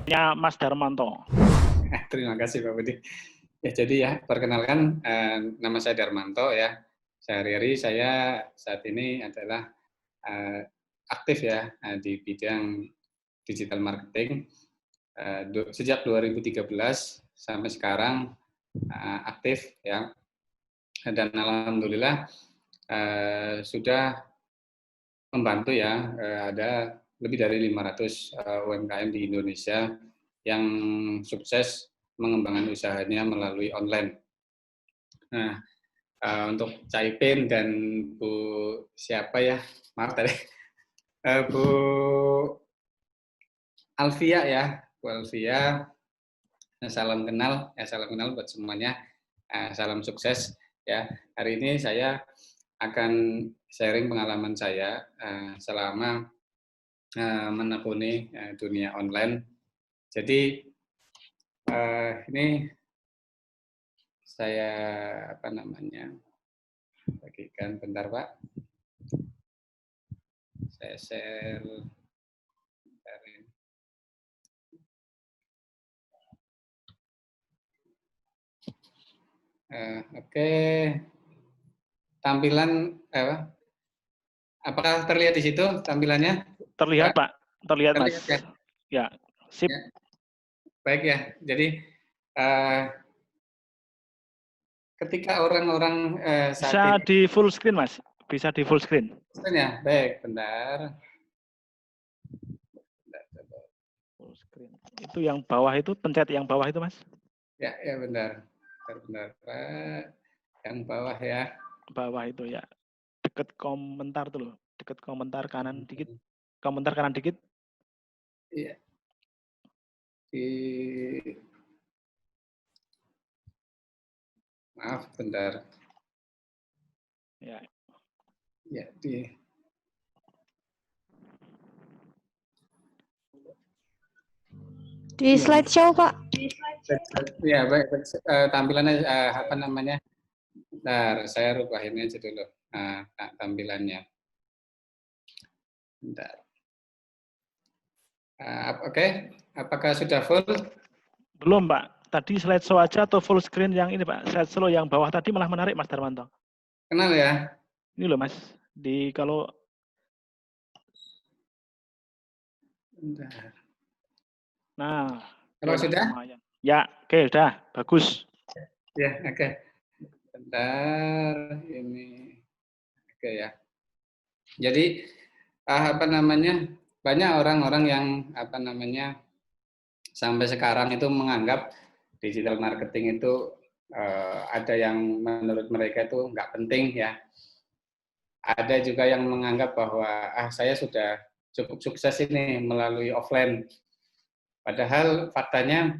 Ya, Mas Darmanto. Terima kasih Pak Budi. Ya, jadi ya, perkenalkan, nama saya Darmanto ya. Sehari-hari saya saat ini adalah aktif ya di bidang digital marketing. Sejak 2013 sampai sekarang aktif ya. Dan alhamdulillah sudah membantu ya, ada lebih dari 500 UMKM di Indonesia yang sukses mengembangkan usahanya melalui online. Nah, untuk Caipin dan Bu siapa ya, maaf tadi, Bu Alfia ya, Bu Alfia, salam kenal buat semuanya, salam sukses ya. Hari ini saya akan sharing pengalaman saya selama menekuni dunia online. Jadi ini saya bagikan bentar Pak. Saya share. Oke. Tampilan apakah terlihat di situ tampilannya? Terlihat Pak, terlihat Mas. Ya. Ya, sip. Ya. Baik ya. Jadi ketika orang-orang bisa di full screen Mas, bisa di full screen. Ya, baik, bentar. Full screen. Itu yang bawah itu, pencet yang bawah itu Mas. Ya, ya bentar, Pak. Yang bawah ya. Bawah itu ya, deket komentar tuh loh, deket komentar kanan dikit, komentar kanan dikit. Iya. Maaf, bentar. Ya. Ya, di slideshow Pak. Ya, baik. Tampilannya apa namanya? Bentar, saya rubahin aja dulu tampilannya. Bentar. Oke, apakah sudah full? Belum Pak. Tadi slideshow aja atau full screen yang ini Pak? Slideshow yang bawah tadi malah menarik Mas Darmanto. Kenal ya? Ini loh Mas. Kalau bentar. Nah, kalau sudah? Lumayan. Ya, oke, udah bagus. Ya, oke. Bentar, ini oke ya. Jadi banyak orang-orang yang sampai sekarang itu menganggap digital marketing itu ada yang menurut mereka itu nggak penting ya. Ada juga yang menganggap bahwa saya sudah cukup sukses ini melalui offline. Padahal faktanya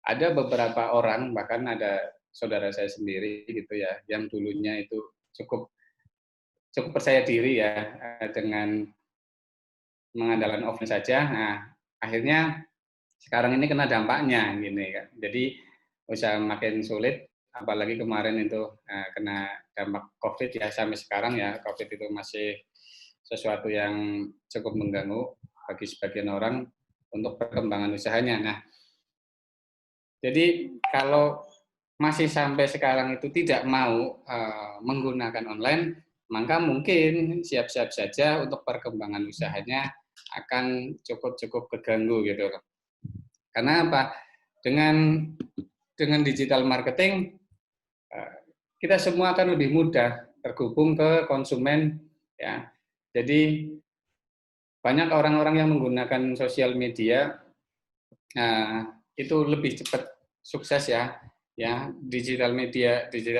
ada beberapa orang, bahkan ada saudara saya sendiri gitu ya, yang dulunya itu cukup percaya diri ya dengan mengandalkan offline saja. Nah, akhirnya sekarang ini kena dampaknya gini kan. Jadi usaha makin sulit, apalagi kemarin itu kena dampak COVID ya, sampai sekarang ya COVID itu masih sesuatu yang cukup mengganggu bagi sebagian orang untuk perkembangan usahanya. Nah, jadi kalau masih sampai sekarang itu tidak mau menggunakan online, maka mungkin siap-siap saja untuk perkembangan usahanya akan cukup keganggu gitu. Karena apa? Dengan digital marketing kita semua akan lebih mudah terhubung ke konsumen ya. Jadi banyak orang-orang yang menggunakan sosial media itu lebih cepat sukses ya. Ya, digital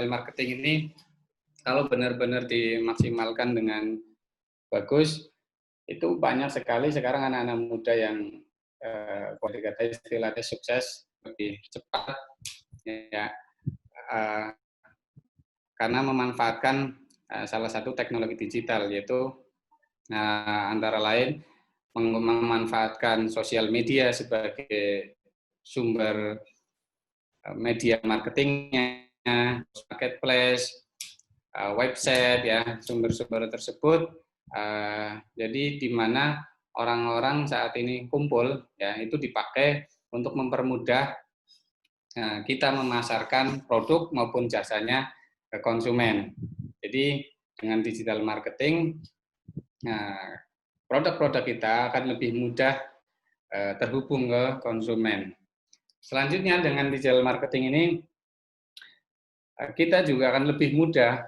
marketing ini kalau benar-benar dimaksimalkan dengan bagus, itu banyak sekali sekarang anak-anak muda yang boleh kata istilahnya sukses lebih cepat ya karena memanfaatkan salah satu teknologi digital, yaitu antara lain memanfaatkan sosial media sebagai sumber media marketingnya, marketplace, website ya, sumber-sumber tersebut. Jadi di mana orang-orang saat ini kumpul ya, itu dipakai untuk mempermudah kita memasarkan produk maupun jasanya ke konsumen. Jadi dengan digital marketing, produk-produk kita akan lebih mudah terhubung ke konsumen. Selanjutnya dengan digital marketing ini, kita juga akan lebih mudah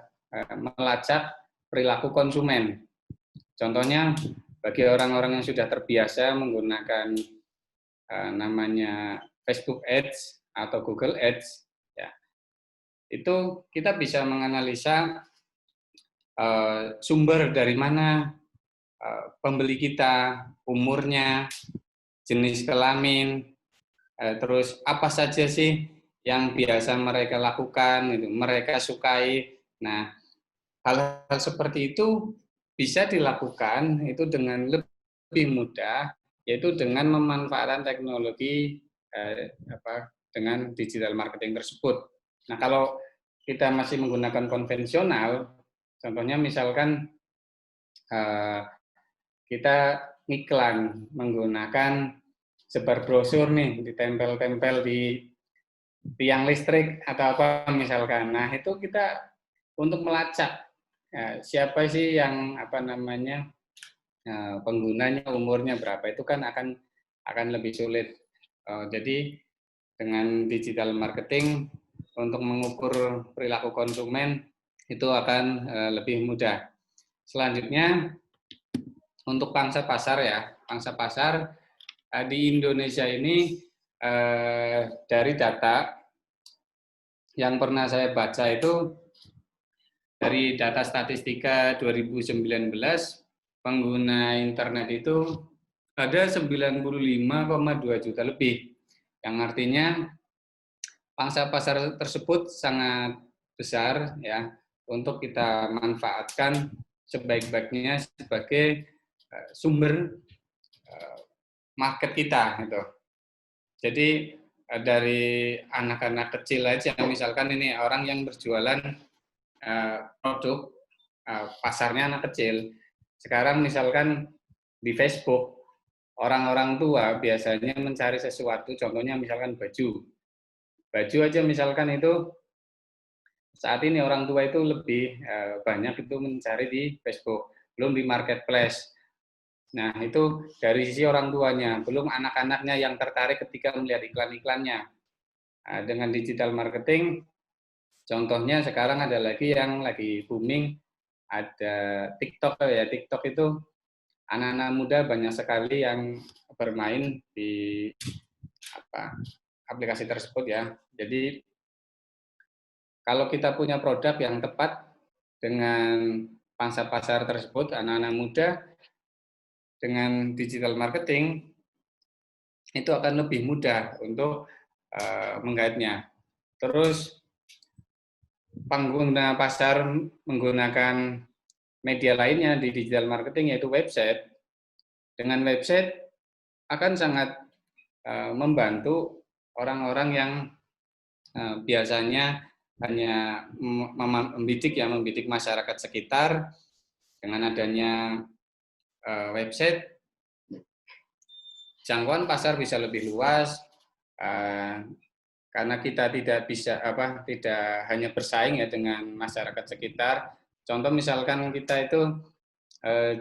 melacak perilaku konsumen. Contohnya, bagi orang-orang yang sudah terbiasa menggunakan namanya Facebook Ads atau Google Ads, ya, itu kita bisa menganalisa sumber dari mana pembeli kita, umurnya, jenis kelamin, terus apa saja sih yang biasa mereka lakukan, mereka sukai. Nah, hal-hal seperti itu bisa dilakukan itu dengan lebih mudah, yaitu dengan memanfaatkan teknologi dengan digital marketing tersebut. Nah, kalau kita masih menggunakan konvensional, contohnya misalkan kita ngiklan menggunakan sebar brosur nih, ditempel-tempel di tiang listrik atau apa misalkan. Nah, itu kita untuk melacak siapa sih yang penggunanya, umurnya berapa, itu kan akan lebih sulit. Jadi dengan digital marketing untuk mengukur perilaku konsumen itu akan lebih mudah. Selanjutnya untuk pangsa pasar ya, pangsa pasar di Indonesia ini dari data yang pernah saya baca itu, dari data statistika 2019, pengguna internet itu ada 95,2 juta lebih, yang artinya pangsa pasar tersebut sangat besar ya untuk kita manfaatkan sebaik-baiknya sebagai sumber market kita gitu. Jadi dari anak-anak kecil aja, misalkan ini orang yang berjualan produk, pasarnya anak kecil. Sekarang misalkan di Facebook, orang-orang tua biasanya mencari sesuatu, contohnya misalkan baju. Baju aja misalkan itu, saat ini orang tua itu lebih banyak itu mencari di Facebook, belum di marketplace. Nah, itu dari sisi orang tuanya, belum anak-anaknya yang tertarik ketika melihat iklan-iklannya. Nah, dengan digital marketing, contohnya sekarang ada lagi yang lagi booming, ada TikTok ya. TikTok itu anak-anak muda banyak sekali yang bermain di aplikasi tersebut ya. Jadi kalau kita punya produk yang tepat dengan pangsa pasar tersebut, anak-anak muda, dengan digital marketing itu akan lebih mudah untuk menggaitnya. Terus pengguna pasar menggunakan media lainnya di digital marketing yaitu website. Dengan website akan sangat membantu orang-orang yang biasanya hanya membidik masyarakat sekitar. Dengan adanya website, jangkauan pasar bisa lebih luas karena kita tidak hanya bersaing ya dengan masyarakat sekitar. Contoh misalkan kita itu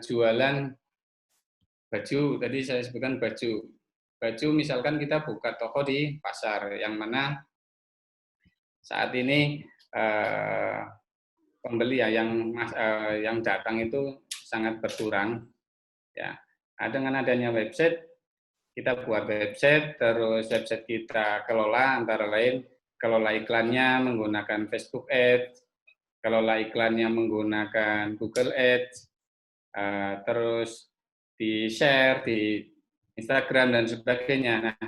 jualan baju, tadi saya sebutkan baju. Baju misalkan kita buka toko di pasar, yang mana saat ini pembeli ya yang datang itu sangat berkurang ya. Nah, dengan adanya website, kita buat website, terus website kita kelola, antara lain kelola iklannya menggunakan Facebook Ads, kelola iklannya menggunakan Google Ads, terus di-share di Instagram dan sebagainya. Nah,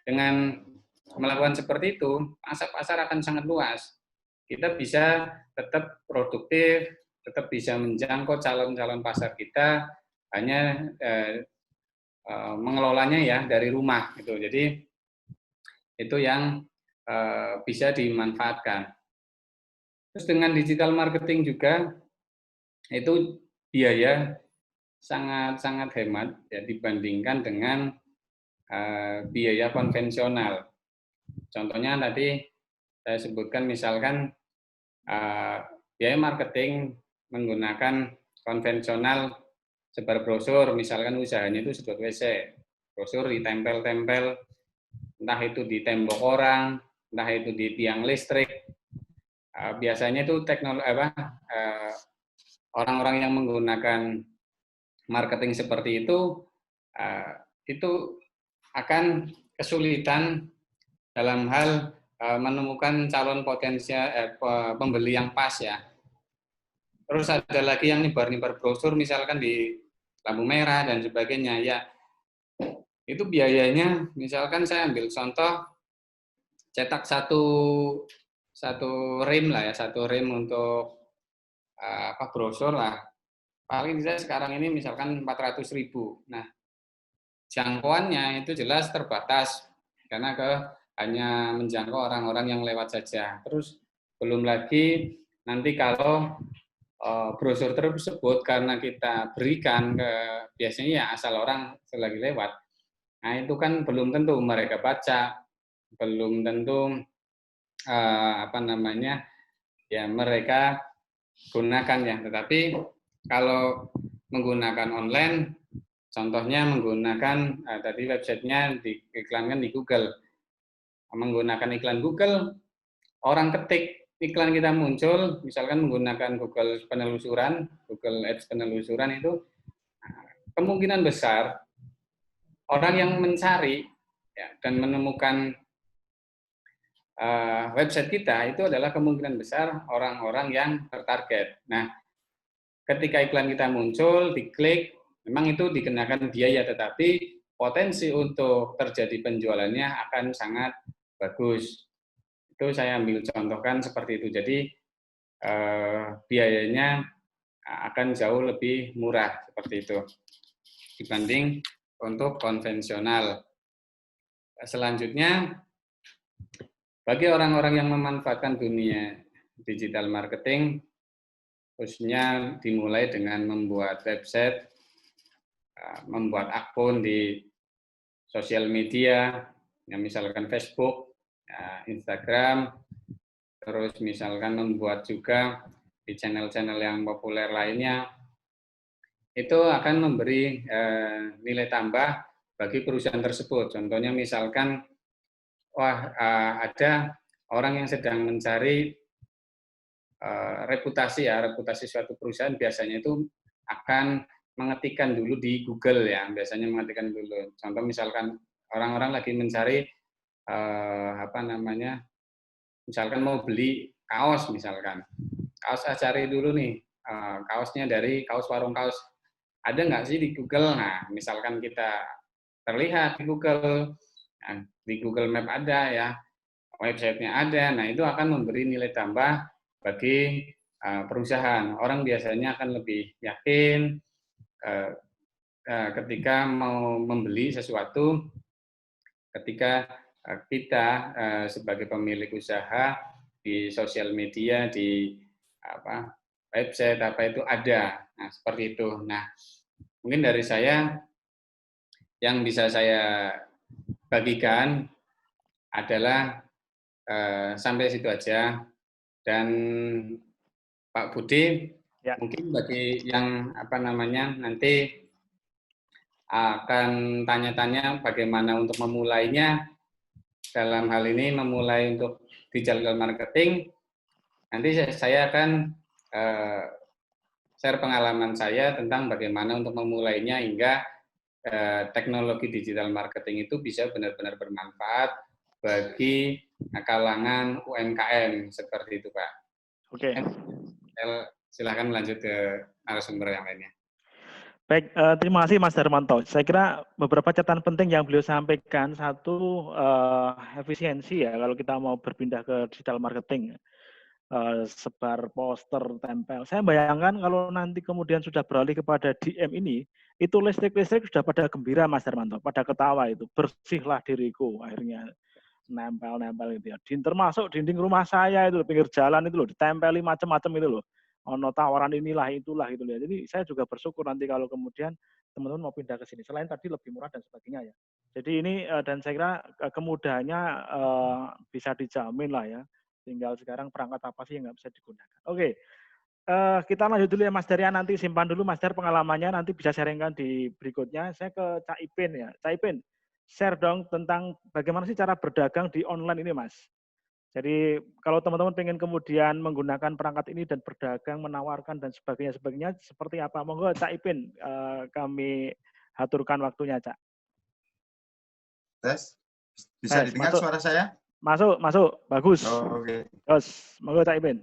dengan melakukan seperti itu, pasar akan sangat luas. Kita bisa tetap produktif, tetap bisa menjangkau calon-calon pasar kita, hanya mengelolanya ya dari rumah gitu. Jadi itu yang bisa dimanfaatkan. Terus dengan digital marketing juga itu biaya sangat-sangat hemat ya dibandingkan dengan biaya konvensional. Contohnya tadi saya sebutkan misalkan biaya marketing menggunakan konvensional sebar brosur, misalkan usahanya itu sedot WC, brosur ditempel-tempel, entah itu di tembok orang, entah itu di tiang listrik. Biasanya itu orang-orang yang menggunakan marketing seperti itu akan kesulitan dalam hal menemukan calon potensial pembeli yang pas ya. Terus ada lagi yang nyebar-nyebar brosur misalkan di lampu merah dan sebagainya ya. Itu biayanya misalkan saya ambil contoh cetak satu rem lah ya, satu rem untuk brosur lah. Paling saya sekarang ini misalkan 400.000. Nah, jangkauannya itu jelas terbatas karena hanya menjangkau orang-orang yang lewat saja. Terus belum lagi nanti kalau brosur tersebut karena kita berikan ke biasanya ya asal orang selagi lewat. Nah, itu kan belum tentu mereka baca, belum tentu ya mereka gunakan ya. Tetapi kalau menggunakan online, contohnya menggunakan tadi websitenya diiklankan di Google. Menggunakan iklan Google, orang ketik iklan kita muncul, misalkan menggunakan Google penelusuran, Google Ads penelusuran itu, kemungkinan besar orang yang mencari ya, dan menemukan website kita itu adalah kemungkinan besar orang-orang yang tertarget. Nah, ketika iklan kita muncul, diklik, memang itu dikenakan biaya, tetapi potensi untuk terjadi penjualannya akan sangat bagus. Itu saya ambil contohkan seperti itu. Jadi biayanya akan jauh lebih murah seperti itu dibanding untuk konvensional. Selanjutnya, bagi orang-orang yang memanfaatkan dunia digital marketing, khususnya dimulai dengan membuat website, membuat akun di sosial media, ya misalkan Facebook, Instagram, terus misalkan membuat juga di channel-channel yang populer lainnya, itu akan memberi nilai tambah bagi perusahaan tersebut. Contohnya misalkan, ada orang yang sedang mencari reputasi suatu perusahaan, biasanya itu akan mengetikkan dulu di Google ya, biasanya mengetikkan dulu. Contoh misalkan orang-orang lagi mencari misalkan mau beli kaos misalkan. Kaos saya cari dulu nih, kaosnya dari warung kaos. Ada nggak sih di Google? Nah, misalkan kita terlihat di Google, di Google Map ada ya, websitenya ada. Nah, itu akan memberi nilai tambah bagi perusahaan. Orang biasanya akan lebih yakin ketika mau membeli sesuatu, ketika kita sebagai pemilik usaha di sosial media, di website itu ada. Nah, seperti itu. Nah, mungkin dari saya yang bisa saya bagikan adalah sampai situ aja. Dan Pak Budi, ya, mungkin bagi yang nanti akan tanya-tanya bagaimana untuk memulainya, dalam hal ini memulai untuk digital marketing, nanti saya akan share pengalaman saya tentang bagaimana untuk memulainya hingga teknologi digital marketing itu bisa benar-benar bermanfaat bagi kalangan UMKM seperti itu, Pak. Oke. Silakan lanjut ke narasumber yang lainnya. Baik, terima kasih Mas Darmanto. Saya kira beberapa catatan penting yang beliau sampaikan. Satu, efisiensi ya, kalau kita mau berpindah ke digital marketing. Sebar poster, tempel. Saya bayangkan kalau nanti kemudian sudah beralih kepada DM ini, itu listrik-listrik sudah pada gembira Mas Darmanto, pada ketawa itu. Bersihlah diriku, akhirnya nempel-nempel gitu ya. Termasuk dinding rumah saya itu, pinggir jalan itu loh, ditempeli macam-macam itu loh. ono tawaran inilah itulah gitu ya. Jadi saya juga bersyukur nanti kalau kemudian teman-teman mau pindah ke sini. Selain tadi lebih murah dan sebagainya ya. Jadi ini dan saya kira kemudahannya bisa dijamin lah ya. Tinggal sekarang perangkat apa sih yang nggak bisa digunakan. Oke, kita lanjut dulu ya Mas Daryan, nanti simpan dulu Mas Dar pengalamannya, nanti bisa sharingkan di berikutnya. Saya ke Cak Ipin ya. Cak Ipin, share dong tentang bagaimana sih cara berdagang di online ini Mas. Jadi kalau teman-teman pengen kemudian menggunakan perangkat ini dan berdagang, menawarkan dan sebagainya seperti apa? Monggo Cak Ipin, kami haturkan waktunya Cak. Tes, bisa didengar masuk. Suara saya? Masuk, bagus. Oh, oke. Terus, monggo Cak Ipin.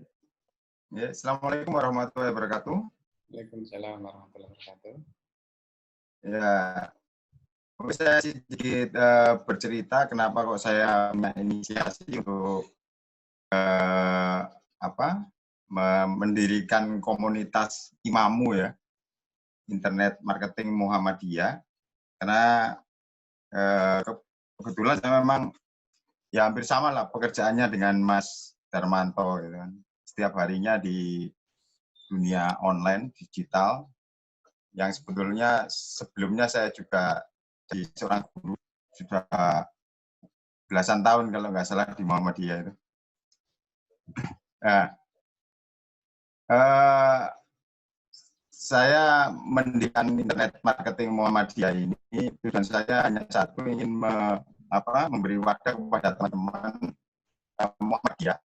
Ya, Assalamualaikum warahmatullahi wabarakatuh. Waalaikumsalam warahmatullahi wabarakatuh. Ya, saya sedikit bercerita kenapa kok saya menginisiasi untuk mendirikan komunitas Imamu ya, Internet Marketing Muhammadiyah, karena kebetulan saya memang ya hampir sama lah pekerjaannya dengan Mas Darmanto gitu kan. Setiap harinya di dunia online digital yang sebetulnya sebelumnya saya juga jadi seorang guru sudah belasan tahun kalau nggak salah di Muhammadiyah itu. Nah, saya mendirikan Internet Marketing Muhammadiyah ini tujuan saya hanya satu, ingin memberi wadah kepada teman-teman Muhammadiyah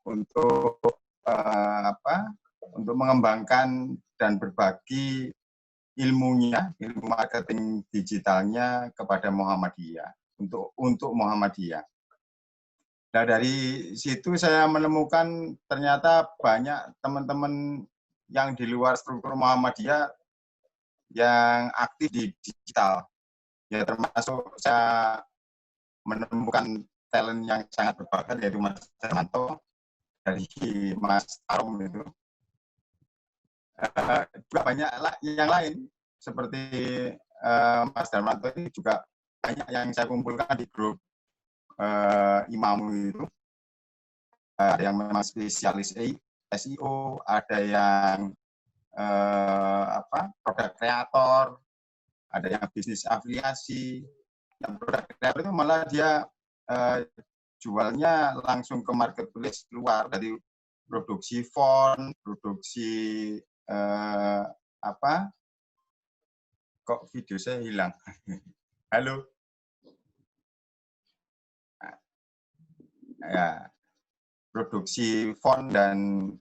untuk untuk mengembangkan dan berbagi ilmunya, ilmu marketing digitalnya kepada Muhammadiyah, untuk Muhammadiyah. Nah, dari situ saya menemukan ternyata banyak teman-teman yang di luar struktur Muhammadiyah yang aktif di digital. Ya, termasuk saya menemukan talent yang sangat berbakat, yaitu Mas Darmanto dari Mas Arum itu. Juga banyak yang lain seperti Mas Darmanto ini juga banyak yang saya kumpulkan di grup Imamu itu. Ada yang memang spesialis SEO, ada yang produk kreator, ada yang bisnis afiliasi. Yang produk kreator itu malah dia jualnya langsung ke marketplace luar, dari produksi font, produksi kok video saya hilang. Halo. Ya, produksi font dan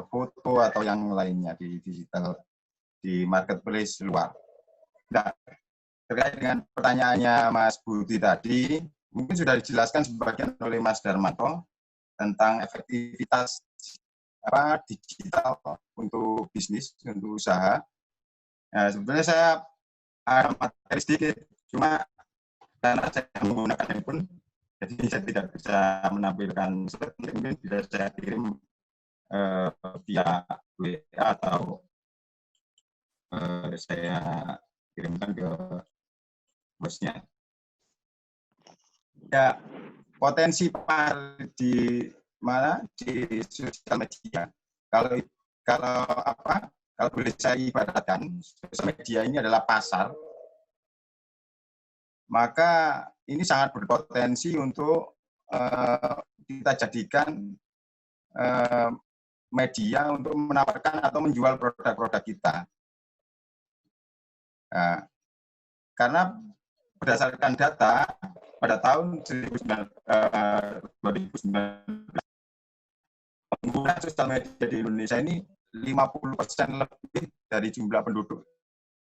foto atau yang lainnya di digital, di marketplace luar. Nah, terkait dengan pertanyaannya Mas Budi tadi, mungkin sudah dijelaskan sebagian oleh Mas Darmanto tentang efektivitas digital untuk bisnis, untuk usaha. Nah, sebetulnya saya ada materi sedikit, cuma karena saya menggunakan handphone, jadi saya tidak bisa menampilkan slide, mungkin bisa saya kirim via WA atau saya kirimkan ke bosnya. Ya, potensi di mana di sosial media. Kalau boleh saya ibaratkan, sosial media ini adalah pasar, maka ini sangat berpotensi untuk kita jadikan media untuk menawarkan atau menjual produk-produk kita. Nah, karena berdasarkan data pada tahun 2019, pengguna sosial media di Indonesia ini 50% lebih dari jumlah penduduk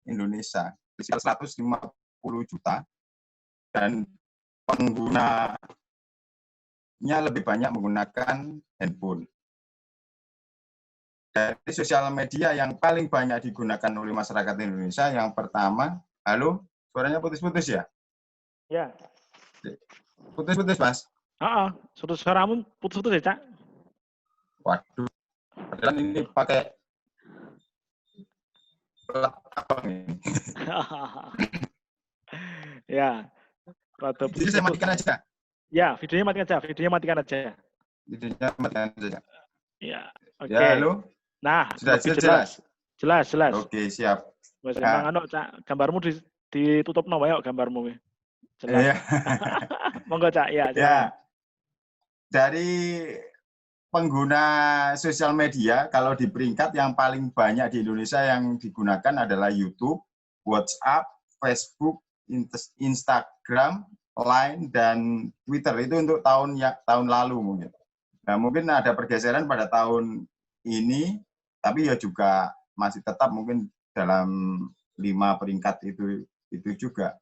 Indonesia, sekitar 150 juta, dan penggunanya lebih banyak menggunakan handphone. Dari sosial media yang paling banyak digunakan oleh masyarakat Indonesia, yang pertama, halo, suaranya putus-putus ya? Ya. Putus-putus, Mas? Suaramu putus-putus ya, Cak? Waduh, padahal ini pakai laptop ini. Ya. Jadi saya matikan aja. Ya, videonya matikan aja. Videonya matikan saja. Ya, oke. Ya, halo. Nah, Sudah lebih jelas? Jelas. Oke, siap. Wes Nah, emang anu Cak, gambarmu ditutup no yuk gambarmu. Jelas. iya. Monggo Cak, ya silakan. Ya, dari pengguna sosial media, kalau di peringkat yang paling banyak di Indonesia yang digunakan adalah YouTube, WhatsApp, Facebook, Instagram, Line, dan Twitter. Itu untuk tahun lalu mungkin. Nah, mungkin ada pergeseran pada tahun ini, tapi ya juga masih tetap mungkin dalam 5 peringkat itu juga.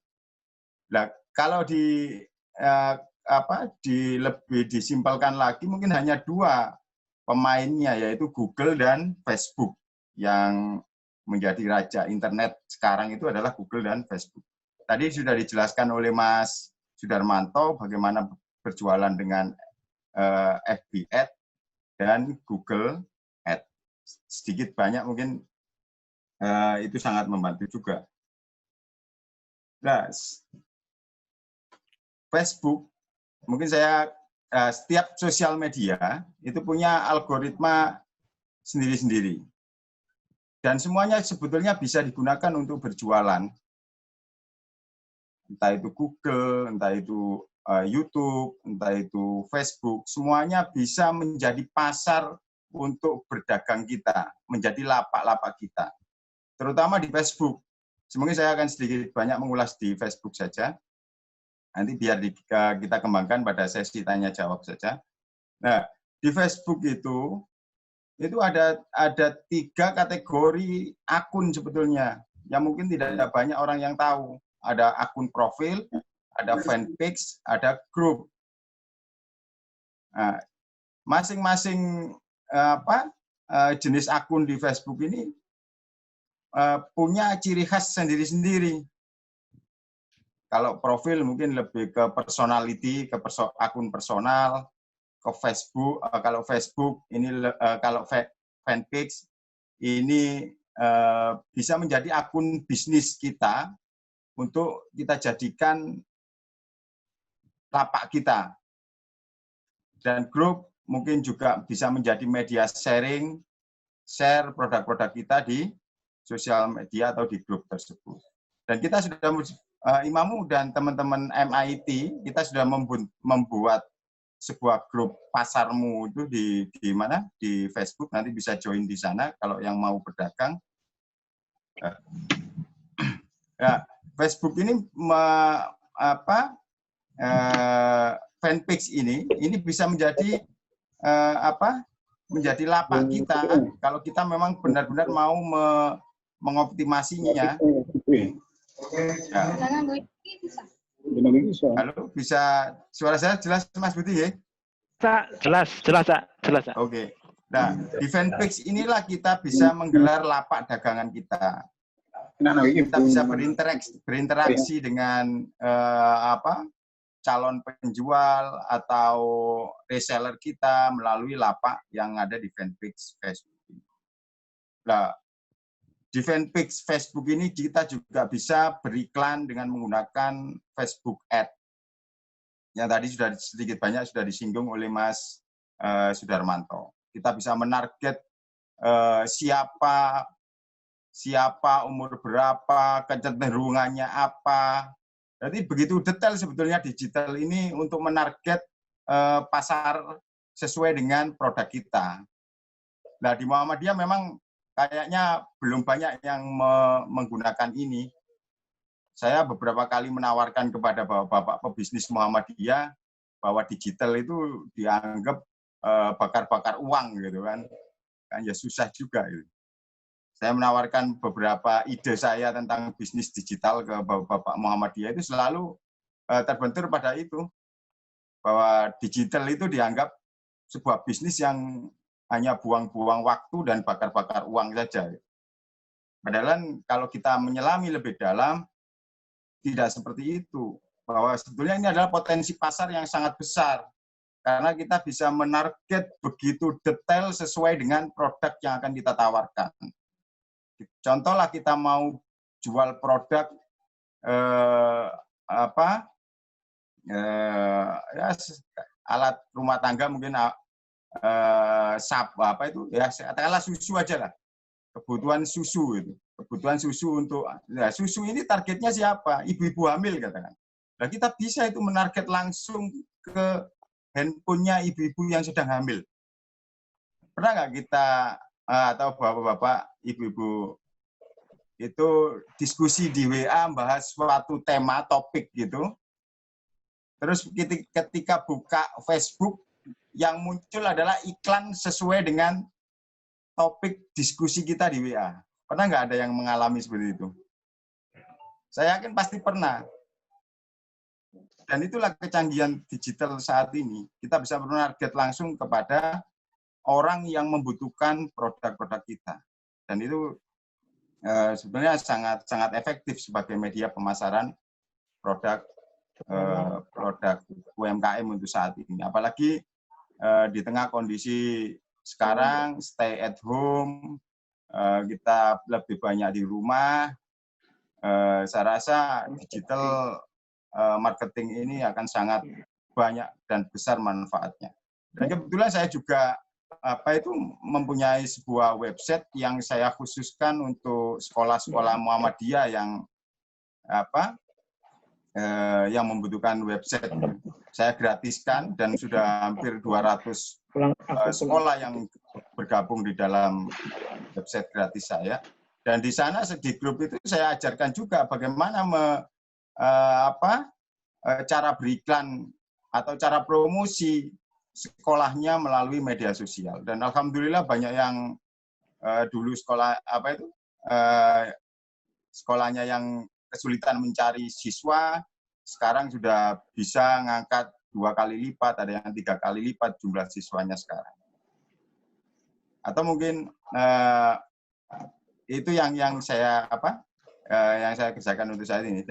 Nah, kalau lebih disimpelkan lagi, mungkin hanya 2 pemainnya, yaitu Google dan Facebook. Yang menjadi raja internet sekarang itu adalah Google dan Facebook. Tadi sudah dijelaskan oleh Mas Sudarmanto bagaimana berjualan dengan FB Ad dan Google Ad. Sedikit banyak mungkin itu sangat membantu juga. Nah, Facebook, mungkin setiap sosial media itu punya algoritma sendiri-sendiri. Dan semuanya sebetulnya bisa digunakan untuk berjualan. Entah itu Google, entah itu YouTube, entah itu Facebook, semuanya bisa menjadi pasar untuk berdagang kita, menjadi lapak-lapak kita. Terutama di Facebook. Mungkin saya akan sedikit banyak mengulas di Facebook saja. Nanti biar kita kembangkan pada sesi tanya jawab saja. Nah, di Facebook itu ada 3 kategori akun sebetulnya yang mungkin tidak banyak orang yang tahu. Ada akun profil, ada fanpage, ada grup. Nah, masing-masing jenis akun di Facebook ini punya ciri khas sendiri-sendiri. Kalau profil mungkin lebih ke personality, ke akun personal, ke Facebook. Kalau Facebook ini kalau fanpage ini bisa menjadi akun bisnis kita untuk kita jadikan lapak kita. Dan grup mungkin juga bisa menjadi media share produk-produk kita di sosial media atau di grup tersebut. Dan kita sudah, Imamu dan teman-teman MIT, kita sudah membuat sebuah grup pasarmu itu di mana? Di Facebook, nanti bisa join di sana kalau yang mau berdagang. Ya, Facebook ini fanpage ini bisa menjadi menjadi lapak kita kalau kita memang benar-benar mau mengoptimasinya. Ya. Halo, bisa suara saya jelas Mas Budi ya? Jelas. Oke. Nah, di fanpage inilah kita bisa menggelar lapak dagangan kita. Kita bisa berinteraksi dengan calon penjual atau reseller kita melalui lapak yang ada di fanpage Facebook. Nah, di fanpage Facebook ini kita juga bisa beriklan dengan menggunakan Facebook Ad. Yang tadi sudah sedikit banyak sudah disinggung oleh Mas Sudarmanto. Kita bisa menarget siapa, umur berapa, kecenderungannya apa. Jadi begitu detail sebetulnya digital ini untuk menarget pasar sesuai dengan produk kita. Nah, di Muhammadiyah memang kayaknya belum banyak yang menggunakan ini. Saya beberapa kali menawarkan kepada bapak-bapak pebisnis Muhammadiyah bahwa digital itu dianggap bakar-bakar uang gitu kan ya susah juga. Gitu. Saya menawarkan beberapa ide saya tentang bisnis digital ke bapak Muhammadiyah itu selalu terbentur pada itu bahwa digital itu dianggap sebuah bisnis yang hanya buang-buang waktu dan bakar-bakar uang saja. Padahal kalau kita menyelami lebih dalam, tidak seperti itu. Bahwa sebetulnya ini adalah potensi pasar yang sangat besar. Karena kita bisa menarget begitu detail sesuai dengan produk yang akan kita tawarkan. Contohlah kita mau jual produk alat rumah tangga mungkin apa itu ya katakanlah susu aja lah, kebutuhan susu itu, kebutuhan susu untuk susu ini targetnya siapa? Ibu-ibu hamil katakan. Nah kita bisa itu menarget langsung ke handphonenya ibu-ibu yang sedang hamil. Pernah nggak kita atau bapak-bapak, ibu-ibu itu diskusi di WA bahas suatu tema topik gitu, terus ketika buka Facebook yang muncul adalah iklan sesuai dengan topik diskusi kita di WA. Pernah nggak ada yang mengalami seperti itu? Saya yakin pasti pernah. Dan itulah kecanggihan digital saat ini. Kita bisa menarget langsung kepada orang yang membutuhkan produk-produk kita. Dan itu sebenarnya sangat efektif sebagai media pemasaran produk UMKM untuk saat ini. Apalagi di tengah kondisi sekarang stay at home, kita lebih banyak di rumah, saya rasa digital marketing ini akan sangat banyak dan besar manfaatnya. Dan kebetulan saya juga mempunyai sebuah website yang saya khususkan untuk sekolah-sekolah Muhammadiyah yang membutuhkan website. Saya gratiskan dan sudah hampir 200 sekolah yang bergabung di dalam website gratis saya. Dan di sana di grup itu saya ajarkan juga bagaimana cara beriklan atau cara promosi sekolahnya melalui media sosial. Dan alhamdulillah banyak yang dulu sekolahnya yang kesulitan mencari siswa, sekarang sudah bisa ngangkat 2 kali lipat, ada yang 3 kali lipat jumlah siswanya sekarang. Atau mungkin itu yang saya kerjakan untuk saat ini.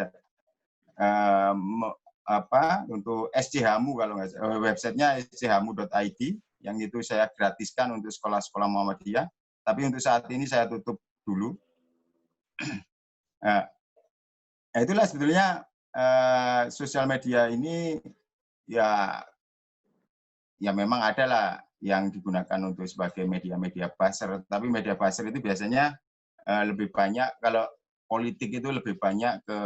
Untuk SCHMU, kalau nggak salah, websitenya schmu.id, yang itu saya gratiskan untuk sekolah-sekolah Muhammadiyah. Tapi untuk saat ini saya tutup dulu. Nah, itulah sebetulnya sosial media ini ya memang adalah yang digunakan untuk sebagai media-media buzzer. Tapi media buzzer itu biasanya lebih banyak, kalau politik itu lebih banyak ke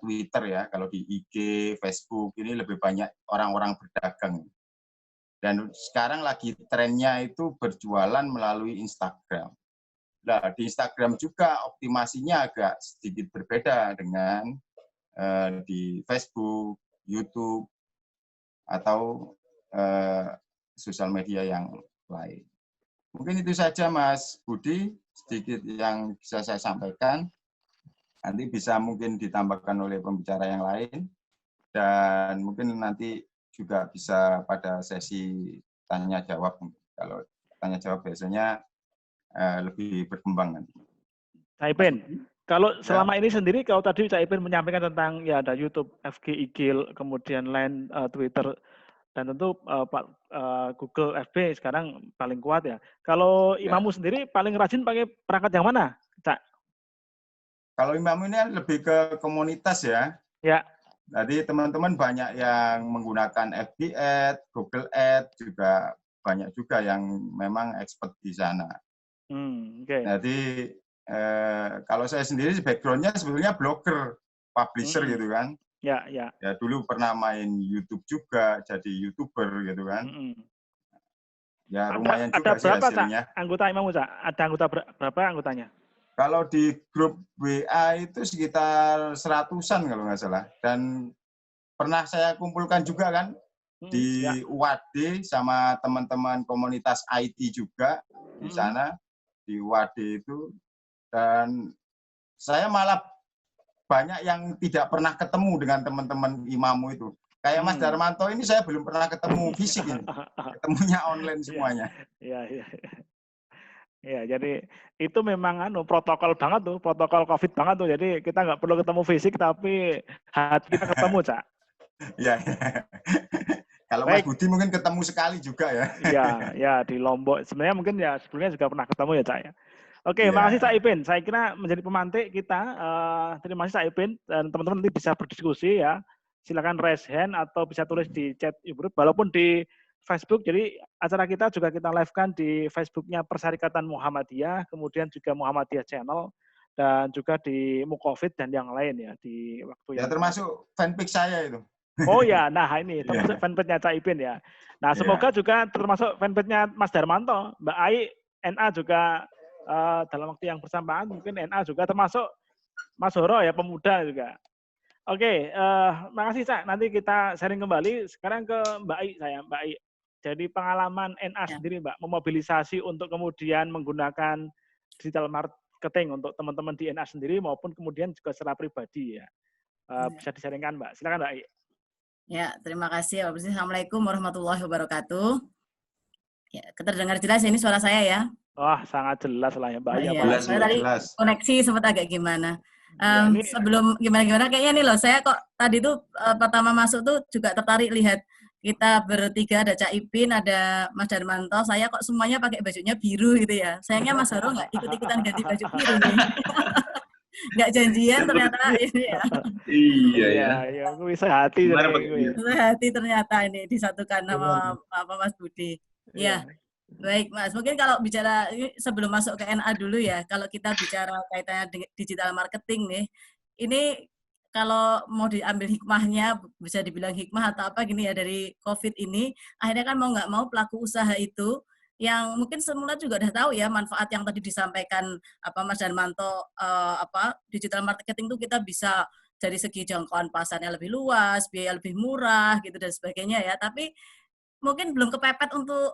Twitter ya. Kalau di IG, Facebook ini lebih banyak orang-orang berdagang. Dan sekarang lagi trennya itu berjualan melalui Instagram. Nah, di Instagram juga optimasinya agak sedikit berbeda dengan di Facebook, YouTube, atau sosial media yang lain. Mungkin itu saja Mas Budi, sedikit yang bisa saya sampaikan. Nanti bisa mungkin ditambahkan oleh pembicara yang lain. Dan mungkin nanti juga bisa pada sesi tanya-jawab. Kalau tanya-jawab biasanya lebih berkembang nanti. Cak Ipin, kalau selama ini sendiri, kalau tadi Cak Ipin menyampaikan tentang ya ada YouTube, FG, IG, kemudian Line, Twitter, dan tentu Google FB sekarang paling kuat ya. Kalau Imammu sendiri paling rajin pakai perangkat yang mana, Cak? Kalau Imammu ini lebih ke komunitas ya. Ya. Jadi teman-teman banyak yang menggunakan FB Ads, Google Ads, juga banyak juga yang memang expert di sana. Okay. Jadi kalau saya sendiri background-nya sebetulnya blogger, publisher gitu kan. Ya. Ya dulu pernah main YouTube juga, jadi YouTuber gitu kan. Ya lumayan juga sih hasilnya. Cak, anggota Imammu, Cak? Ada anggota berapa anggotanya? Kalau di grup WA itu sekitar 100-an kalau nggak salah. Dan pernah saya kumpulkan juga kan di UAD sama teman-teman komunitas IT juga di sana, di UAD itu. Dan saya malah banyak yang tidak pernah ketemu dengan teman-teman Imammu itu. Kayak Mas Darmanto ini saya belum pernah ketemu fisik ini. Ketemunya online semuanya. Iya. Ya, jadi itu memang protokol banget tuh, protokol COVID banget tuh. Jadi kita nggak perlu ketemu fisik, tapi hati kita ketemu, Cak. Iya. Kalau Mas Budi mungkin ketemu sekali juga ya. Iya, di Lombok. Sebenarnya mungkin ya sebelumnya juga pernah ketemu ya, Cak ya. Oke, makasih Cak Ipin. Saya kira menjadi pemantik kita. Terima kasih Cak Ipin, dan teman-teman nanti bisa berdiskusi ya. Silakan raise hand atau bisa tulis di chat Ibu. Walaupun di Facebook. Jadi acara kita juga kita live-kan di Facebooknya Persyarikatan Muhammadiyah, kemudian juga Muhammadiyah Channel, dan juga di Mukofit dan yang lain ya di waktu Ya yang termasuk fanpage saya itu. Oh ya, nah ini termasuk fanpage-nya Cak Ipin ya. Nah semoga juga termasuk fanpage-nya Mas Darmanto, Mbak Ai, NA juga dalam waktu yang bersamaan mungkin NA juga termasuk Mas Horo ya pemuda juga. Oke, makasih Cak. Nanti kita sharing kembali. Sekarang ke Mbak Ai saya, Mbak Ai. Jadi pengalaman NA sendiri Mbak, memobilisasi untuk kemudian menggunakan digital marketing untuk teman-teman di NA sendiri maupun kemudian juga secara pribadi ya. Bisa disaringkan Mbak. Silakan Mbak Ai. Ya, terima kasih. Assalamualaikum warahmatullahi wabarakatuh. Ya, keterdengar jelas ini suara saya ya? Wah, sangat jelas lah ya Mbak Ai. Jelas, tadi jelas. Koneksi sempat agak gimana. Ini, sebelum gimana-gimana, kayaknya nih loh, saya kok tadi tuh pertama masuk tuh juga tertarik lihat kita bertiga, ada Cak Ipin, ada Mas Darmanto, saya kok semuanya pakai bajunya biru gitu ya. Sayangnya Mas Horo nggak ikut-ikutan ganti baju biru nih. Nggak janjian ternyata ini ya. Iya ya. Ya, gue sehati. Sehati ternyata ini disatukan sama Mas Budi. Ya, baik Mas. Mungkin kalau bicara sebelum masuk ke NA dulu ya, kalau kita bicara kaitannya dengan digital marketing nih, ini kalau mau diambil hikmahnya, bisa dibilang hikmah atau apa gini ya dari COVID ini, akhirnya kan mau nggak mau pelaku usaha itu yang mungkin semula juga udah tahu ya manfaat yang tadi disampaikan Mas Darmanto, digital marketing itu kita bisa dari segi jangkauan pasarnya lebih luas, biaya lebih murah gitu dan sebagainya ya. Tapi mungkin belum kepepet untuk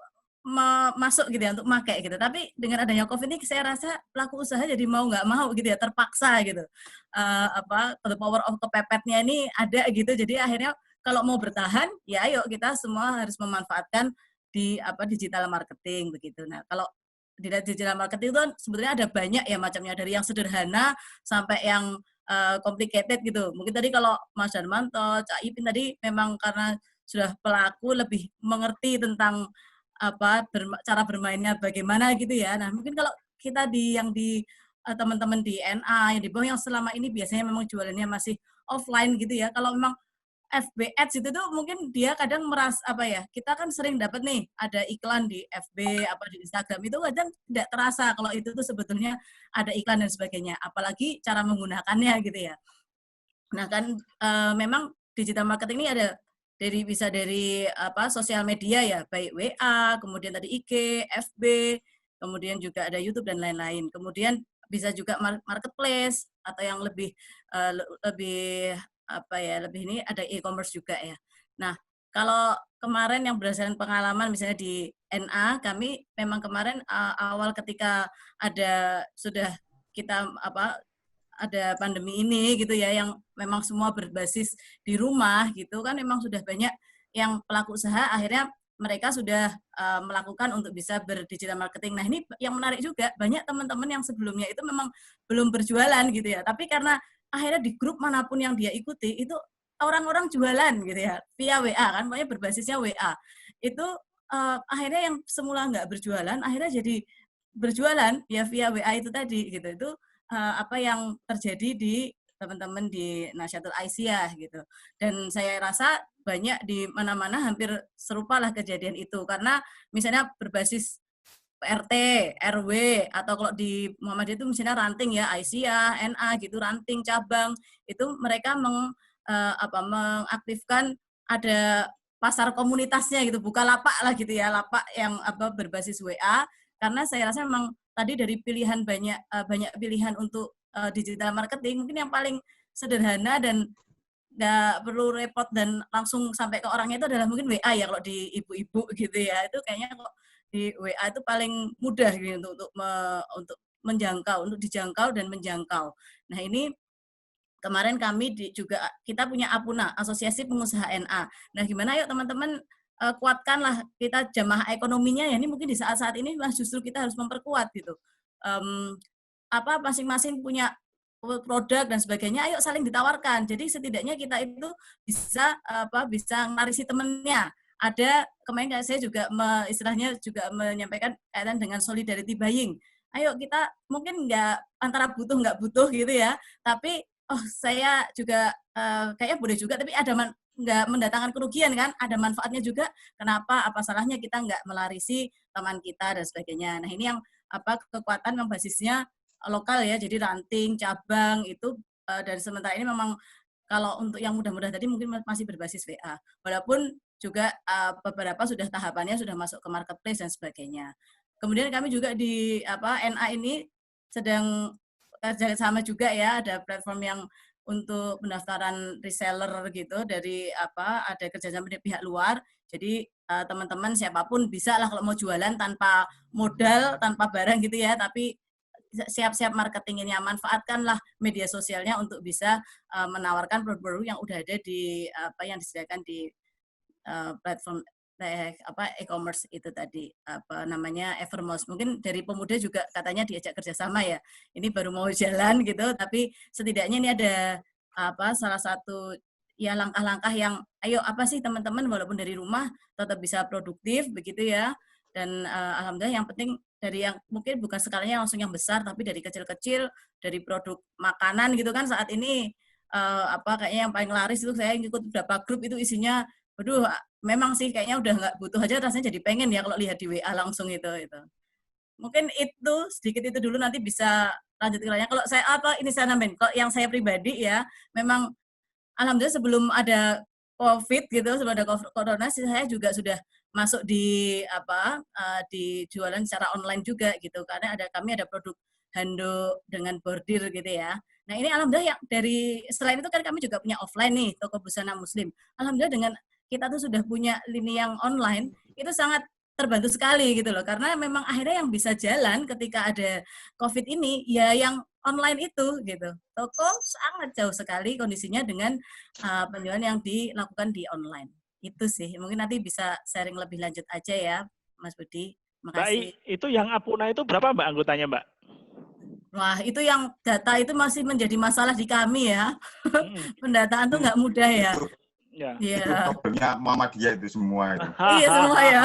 masuk gitu ya, untuk pakai gitu. Tapi dengan adanya COVID ini saya rasa pelaku usaha jadi mau nggak mau gitu ya, terpaksa gitu. The power of kepepetnya ini ada gitu. Jadi akhirnya kalau mau bertahan, ya ayo kita semua harus memanfaatkan di digital marketing begitu. Nah, kalau di digital marketing itu kan sebetulnya ada banyak ya macamnya, dari yang sederhana sampai yang complicated gitu. Mungkin tadi kalau Mas Darmanto, Cak Ipin tadi memang karena sudah pelaku lebih mengerti tentang cara bermainnya bagaimana gitu ya. Nah, mungkin kalau kita di teman-teman di NA yang di bawah yang selama ini biasanya memang jualannya masih offline gitu ya. Kalau memang FB Ads itu tuh mungkin dia kadang kita kan sering dapat nih ada iklan di FB di Instagram, itu kadang tidak terasa kalau itu tuh sebetulnya ada iklan dan sebagainya, apalagi cara menggunakannya gitu ya. Nah kan memang digital marketing ini ada bisa dari sosial media ya, baik WA, kemudian tadi IG, FB, kemudian juga ada YouTube dan lain-lain. Kemudian bisa juga marketplace atau yang lebih ini ada e-commerce juga ya. Nah, kalau kemarin yang berdasarkan pengalaman misalnya di NA, kami memang kemarin awal ketika sudah kita ada pandemi ini gitu ya, yang memang semua berbasis di rumah gitu kan, memang sudah banyak yang pelaku usaha akhirnya mereka sudah melakukan untuk bisa berdigital marketing. Nah, ini yang menarik juga, banyak teman-teman yang sebelumnya itu memang belum berjualan gitu ya, tapi karena akhirnya di grup manapun yang dia ikuti itu orang-orang jualan gitu ya via WA kan, pokoknya berbasisnya WA itu akhirnya yang semula nggak berjualan akhirnya jadi berjualan ya via WA itu tadi gitu. Itu apa yang terjadi di teman-teman di Nasyatul Aisyah gitu, dan saya rasa banyak di mana-mana hampir serupa lah kejadian itu, karena misalnya berbasis RT, RW, atau kalau di Muhammadiyah itu misalnya ranting ya, Aisyah, NA gitu, ranting, cabang, itu mereka mengaktifkan ada pasar komunitasnya gitu, buka lapak lah gitu ya, lapak yang berbasis WA, karena saya rasa memang tadi dari pilihan banyak pilihan untuk digital marketing, mungkin yang paling sederhana dan nggak perlu repot dan langsung sampai ke orangnya itu adalah mungkin WA ya, kalau di ibu-ibu gitu ya, itu kayaknya kok di WA itu paling mudah gitu untuk menjangkau, untuk dijangkau dan menjangkau. Nah, ini kemarin kami juga kita punya APUNA, Asosiasi Pengusaha NA. Nah, gimana yuk teman-teman kuatkanlah kita jamaah ekonominya ya, ini mungkin di saat-saat ini justru kita harus memperkuat gitu. Masing-masing punya produk dan sebagainya, ayo saling ditawarkan. Jadi setidaknya kita itu bisa ngarisi temennya. Ada kemarin saya juga istilahnya juga menyampaikan kaitan dengan solidarity buying. Ayo kita mungkin antara butuh nggak butuh gitu ya, tapi saya juga kayaknya boleh juga, tapi ada nggak mendatangkan kerugian kan, ada manfaatnya juga. Kenapa? Apa salahnya kita nggak melarisi teman kita dan sebagainya. Nah ini yang kekuatan yang basisnya lokal ya, jadi ranting, cabang itu dari sementara ini memang kalau untuk yang mudah-mudah tadi mungkin masih berbasis WA. Walaupun juga beberapa sudah tahapannya sudah masuk ke marketplace dan sebagainya. Kemudian kami juga di NA ini sedang kerja sama juga ya, ada platform yang untuk pendaftaran reseller gitu dari ada kerjasama dari pihak luar. Jadi teman-teman siapapun bisa lah kalau mau jualan tanpa modal, tanpa barang gitu ya, tapi siap-siap marketingnya, manfaatkanlah media sosialnya untuk bisa menawarkan produk-produk yang udah ada di yang disediakan di platform e-commerce itu tadi namanya Evermost. Mungkin dari pemuda juga katanya diajak kerjasama ya. Ini baru mau jalan gitu, tapi setidaknya ini ada salah satu ya langkah-langkah yang ayo apa sih teman-teman walaupun dari rumah tetap bisa produktif begitu ya. Dan alhamdulillah yang penting dari yang mungkin bukan skalanya langsung yang besar, tapi dari kecil-kecil, dari produk makanan gitu kan saat ini kayaknya yang paling laris itu saya ngikut beberapa grup itu isinya, waduh memang sih kayaknya udah nggak butuh aja rasanya jadi pengen ya kalau lihat di WA langsung itu. Mungkin itu sedikit itu dulu, nanti bisa lanjut ke lainnya. Kalau saya ini saya nambahin, kalau yang saya pribadi ya memang alhamdulillah sebelum ada COVID gitu, sebelum ada corona saya juga sudah masuk di di jualan secara online juga gitu, karena kami ada produk handuk dengan bordir gitu ya. Nah ini alhamdulillah yang dari selain itu kan kami juga punya offline nih, toko busana muslim. Alhamdulillah dengan kita tuh sudah punya lini yang online, itu sangat terbantu sekali gitu loh, karena memang akhirnya yang bisa jalan ketika ada COVID ini ya yang online itu gitu. Toko sangat jauh sekali kondisinya dengan penjualan yang dilakukan di online. Itu sih, mungkin nanti bisa sharing lebih lanjut aja ya, Mas Budi. Makasih. Mbak, itu yang Apuna itu berapa Mbak anggotanya Mbak? Wah, itu yang data itu masih menjadi masalah di kami ya. Pendataan tuh nggak mudah ya. Itu problemnya Muhammadiyah itu semua itu. Iya semua ya.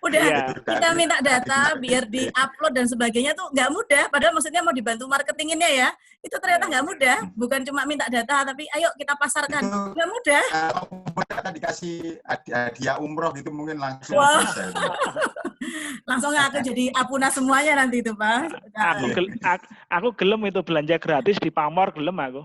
Udah kita minta data biar di-upload dan sebagainya tuh nggak mudah. Padahal maksudnya mau dibantu marketinginnya ya. Itu ternyata nggak mudah. Bukan cuma minta data, tapi ayo kita pasarkan. Nggak mudah. Kalau dikasih hadiah umroh itu mungkin langsung bisa. Langsung aku jadi Apuna semuanya nanti itu Pak. Aku gelem itu belanja gratis di pamor, gelem aku.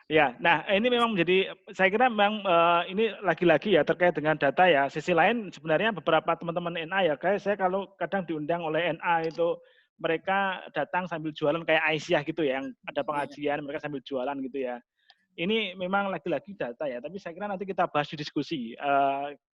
Ya, nah ini memang menjadi, saya kira memang ini lagi-lagi ya terkait dengan data ya. Sisi lain sebenarnya beberapa teman-teman NA ya, kayak saya kalau kadang diundang oleh NA itu mereka datang sambil jualan kayak Aisyah gitu ya, yang ada pengajian mereka sambil jualan gitu ya. Ini memang lagi-lagi data ya, tapi saya kira nanti kita bahas di diskusi.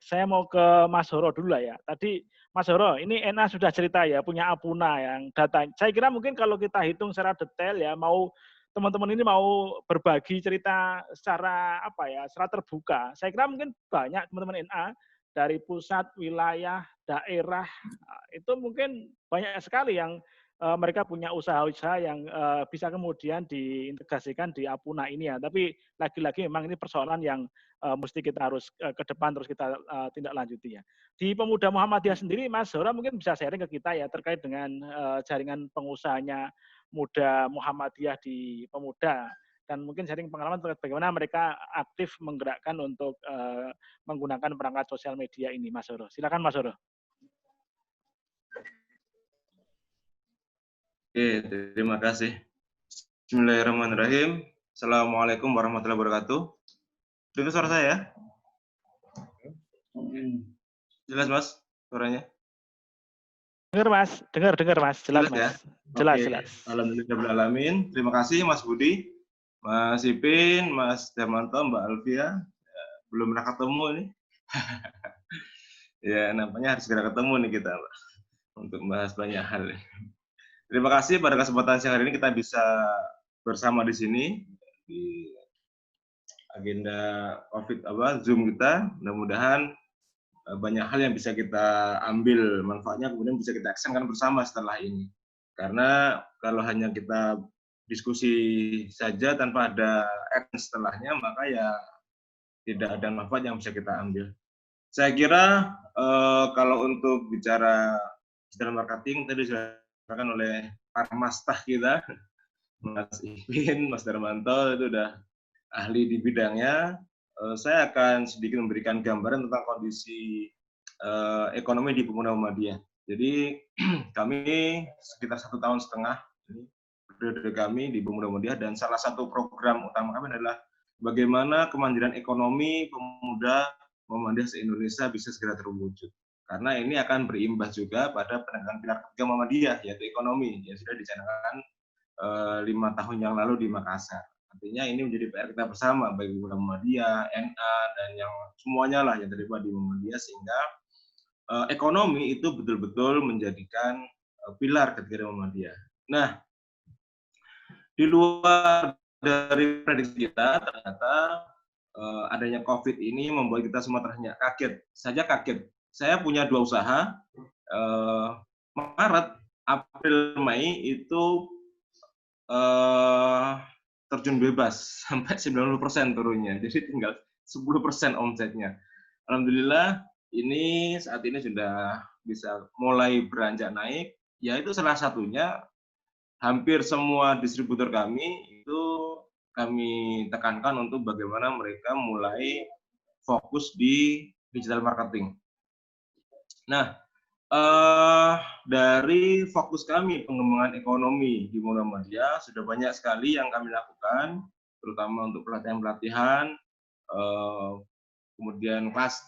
Saya mau ke Mas Horo dulu lah ya. Tadi Mas Horo, ini NA sudah cerita ya punya Apuna yang data. Saya kira mungkin kalau kita hitung secara detail ya, mau teman-teman ini mau berbagi cerita secara secara terbuka. Saya kira mungkin banyak teman-teman NA dari pusat, wilayah, daerah itu mungkin banyak sekali yang mereka punya usaha-usaha yang bisa kemudian diintegrasikan di Apuna ini ya. Tapi lagi-lagi memang ini persoalan yang mesti kita harus ke depan terus kita tindak lanjuti ya. Di Pemuda Muhammadiyah sendiri, Mas Hora mungkin bisa sharing ke kita ya terkait dengan jaringan pengusahanya Muda Muhammadiyah di Pemuda, dan mungkin sharing pengalaman terkait bagaimana mereka aktif menggerakkan untuk menggunakan perangkat sosial media ini, Mas Horo. Silakan Mas Horo. Oke, terima kasih. Bismillahirrahmanirrahim. Assalamualaikum warahmatullahi wabarakatuh. Dengar suara saya? Jelas Mas suaranya? Dengar Mas, dengar Mas, jelas Mas. Ya? Jelas. Alhamdulillahirrahmanirrahim. Terima kasih Mas Budi, Mas Ipin, Mas Darmanto, Mbak Alvia. Belum pernah ketemu ini. Ya, nampaknya harus segera ketemu nih kita, Mbak, untuk membahas banyak hal. Terima kasih pada kesempatan siang hari ini kita bisa bersama di sini di agenda Zoom kita. Mudah-mudahan banyak hal yang bisa kita ambil manfaatnya, kemudian bisa kita aksenkan bersama setelah ini. Karena kalau hanya kita diskusi saja tanpa ada action setelahnya, maka ya tidak ada manfaat yang bisa kita ambil. Saya kira kalau untuk bicara digital marketing tadi sudah disampaikan oleh para mastah kita, Mas Ipin, Mas Darmanto, itu udah ahli di bidangnya. Saya akan sedikit memberikan gambaran tentang kondisi ekonomi di Pemuda Muhammadiyah. Jadi kami sekitar 1,5 tahun ini periode kami di Pemuda Muhammadiyah, dan salah satu program utama kami adalah bagaimana kemandirian ekonomi pemuda Muhammadiyah se-Indonesia bisa segera terwujud. Karena ini akan berimbas juga pada penegakan pilar ketiga Muhammadiyah, yaitu ekonomi, yang sudah dicanangkan 5 tahun yang lalu di Makassar. Artinya ini menjadi PR kita bersama, baik Pemuda Muhammadiyah, NA, dan yang semuanya lah yang terlibat di Muhammadiyah, sehingga ekonomi itu betul-betul menjadikan pilar ketiga Muhammadiyah. Nah, di luar dari prediksi kita, ternyata adanya COVID ini membuat kita semua ternyata kaget. Saya kaget. Saya punya 2 usaha. Maret, April, Mei itu terjun bebas sampai 90% turunnya. Jadi tinggal 10% omsetnya. Alhamdulillah ini saat ini sudah bisa mulai beranjak naik. Ya itu salah satunya, hampir semua distributor kami itu kami tekankan untuk bagaimana mereka mulai fokus di digital marketing. Nah, dari fokus kami pengembangan ekonomi di Muhammadiyah sudah banyak sekali yang kami lakukan, terutama untuk pelatihan-pelatihan, kemudian kelas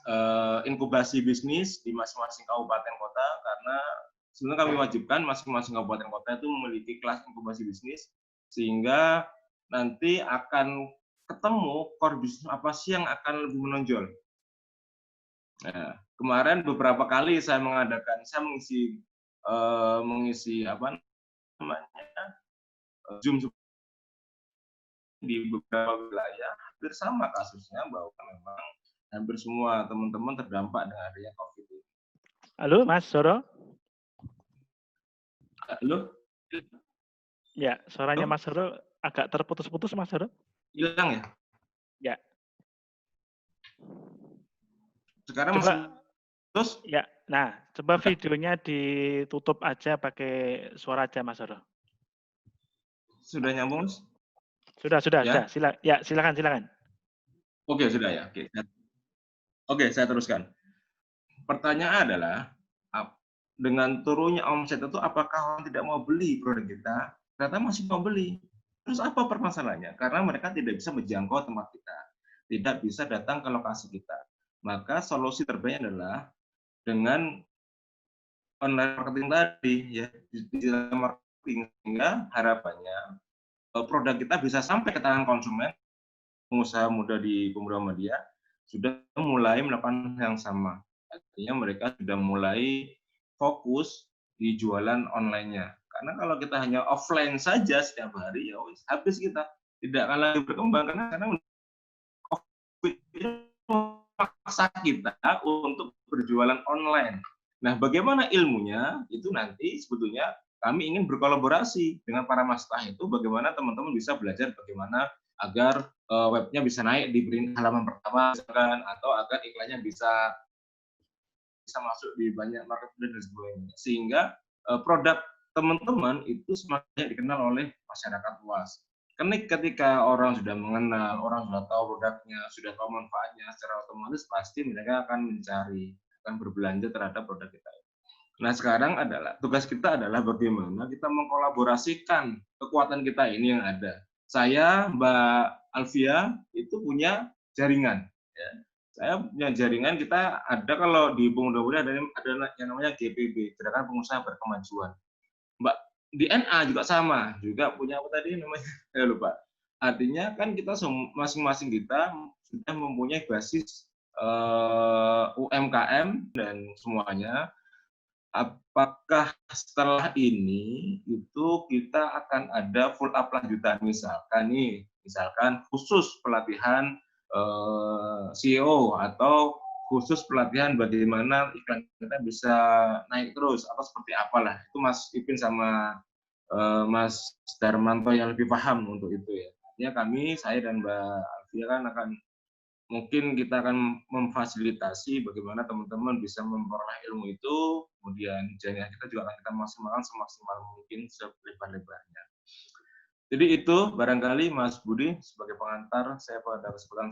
inkubasi bisnis di masing-masing kabupaten kota, karena sebenarnya kami wajibkan masing-masing kabupaten kota itu memiliki kelas inkubasi bisnis, sehingga nanti akan ketemu core bisnis apa sih yang akan lebih menonjol. Nah, kemarin beberapa kali saya mengisi apa namanya Zoom di beberapa wilayah, hampir sama kasusnya, bahwa memang hampir semua teman-teman terdampak dengan adanya COVID ini. Halo, Mas Soro? Halo? Ya, suaranya Mas Soro agak terputus-putus, Mas Soro. Hilang ya? Ya. Sekarang coba, masih terus? Ya, nah, coba videonya ditutup aja pakai suara aja, Mas Soro. Sudah nyambung? Sudah. Ya? Silakan. Oke, sudah ya. Oke, saya teruskan. Pertanyaan adalah, dengan turunnya omset itu apakah orang tidak mau beli produk kita? Ternyata masih mau beli. Terus apa permasalahannya? Karena mereka tidak bisa menjangkau tempat kita, tidak bisa datang ke lokasi kita. Maka solusi terbaik adalah dengan online marketing tadi, ya, digital marketing, sehingga harapannya produk kita bisa sampai ke tangan konsumen. Pengusaha muda di Pemuda Muhammadiyah sudah mulai melakukan yang sama. Artinya mereka sudah mulai fokus di jualan online-nya. Karena kalau kita hanya offline saja setiap hari, ya habis kita. Tidak akan lagi berkembang, karena COVID memaksa kita untuk berjualan online. Nah, bagaimana ilmunya? Itu nanti sebetulnya kami ingin berkolaborasi dengan para master itu, bagaimana teman-teman bisa belajar bagaimana agar webnya bisa naik di halaman pertama, misalkan, atau agar iklannya bisa masuk di banyak marketplace dan sebagainya, sehingga produk teman-teman itu semakin dikenal oleh masyarakat luas. Ketika orang sudah mengenal, orang sudah tahu produknya, sudah tahu manfaatnya, secara otomatis pasti mereka akan akan berbelanja terhadap produk kita. Nah, sekarang tugas kita adalah bagaimana kita mengkolaborasikan kekuatan kita ini yang ada. Saya, Mbak Alfia, itu punya jaringan. Ya. Saya punya jaringan, kita ada kalau di Pemuda Muda ada yang namanya GPB, Gerakan Pengusaha Berkemajuan. Mbak, di NA juga sama, juga punya apa tadi namanya? Saya lupa. Artinya kan kita masing-masing kita sudah mempunyai basis UMKM dan semuanya. Apakah setelah ini itu kita akan ada full up lanjutan, misalkan khusus pelatihan CEO atau khusus pelatihan bagaimana iklan kita bisa naik terus atau seperti apalah, itu Mas Ipin sama Mas Darmanto yang lebih paham untuk itu ya. Ya kami, saya dan Mbak Alfia kan mungkin kita akan memfasilitasi bagaimana teman-teman bisa memperoleh ilmu itu, kemudian jaringan kita juga akan kita maksimalkan semaksimal mungkin selebar-lebarnya. Jadi itu barangkali Mas Budi sebagai pengantar saya pada kesempatan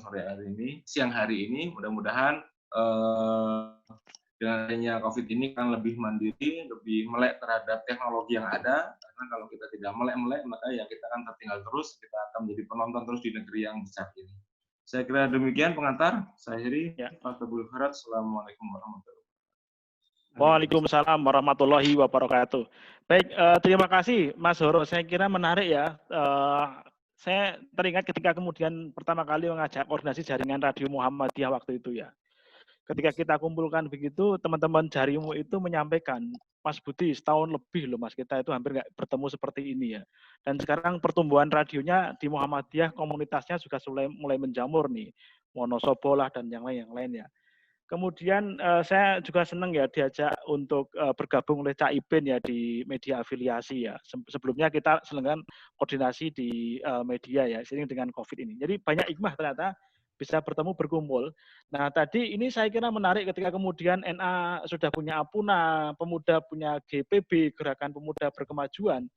siang hari ini, mudah-mudahan dengan adanya COVID ini kan lebih mandiri, lebih melek terhadap teknologi yang ada. Karena kalau kita tidak melek-melek, maka ya kita akan tertinggal terus, kita akan menjadi penonton terus di negeri yang besar ini. Saya kira demikian pengantar. Saya akhiri. Fathul Kharat. Assalamualaikum warahmatullahi wabarakatuh. Waalaikumsalam warahmatullahi wabarakatuh. Baik, terima kasih Mas Horo. Saya kira menarik ya. Saya teringat ketika kemudian pertama kali mengajak koordinasi jaringan Radio Muhammadiyah waktu itu ya. Ketika kita kumpulkan begitu, teman-teman Jarimu itu menyampaikan, Mas Budi, setahun lebih loh Mas, kita itu hampir nggak bertemu seperti ini ya. Dan sekarang pertumbuhan radionya di Muhammadiyah, komunitasnya juga mulai menjamur nih. Wonosobo lah dan yang lain ya. Kemudian saya juga senang ya diajak untuk bergabung oleh Cak Ipin ya di media afiliasi ya. Sebelumnya kita selenggarakan koordinasi di media ya, seiring dengan COVID ini. Jadi banyak hikmah ternyata bisa bertemu berkumpul. Nah tadi ini saya kira menarik ketika kemudian NA sudah punya Apuna, Pemuda punya GPB, Gerakan Pemuda Berkemajuan,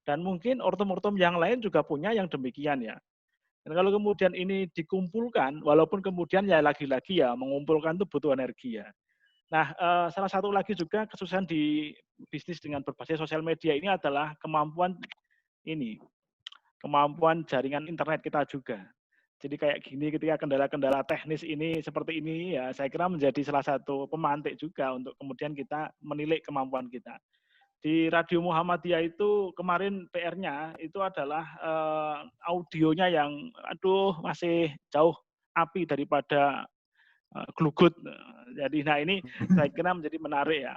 dan mungkin ortum-ortum yang lain juga punya yang demikian ya. Dan kalau kemudian ini dikumpulkan, walaupun kemudian ya lagi-lagi ya mengumpulkan itu butuh energi ya. Nah, salah satu lagi juga kesusahan di bisnis dengan berbasis sosial media ini adalah kemampuan jaringan internet kita juga. Jadi kayak gini ketika kendala-kendala teknis ini seperti ini ya saya kira menjadi salah satu pemantik juga untuk kemudian kita menilik kemampuan kita. Di Radio Muhammadiyah itu kemarin PR-nya itu adalah audionya yang masih jauh api daripada glugut. Jadi nah ini saya kira menjadi menarik ya.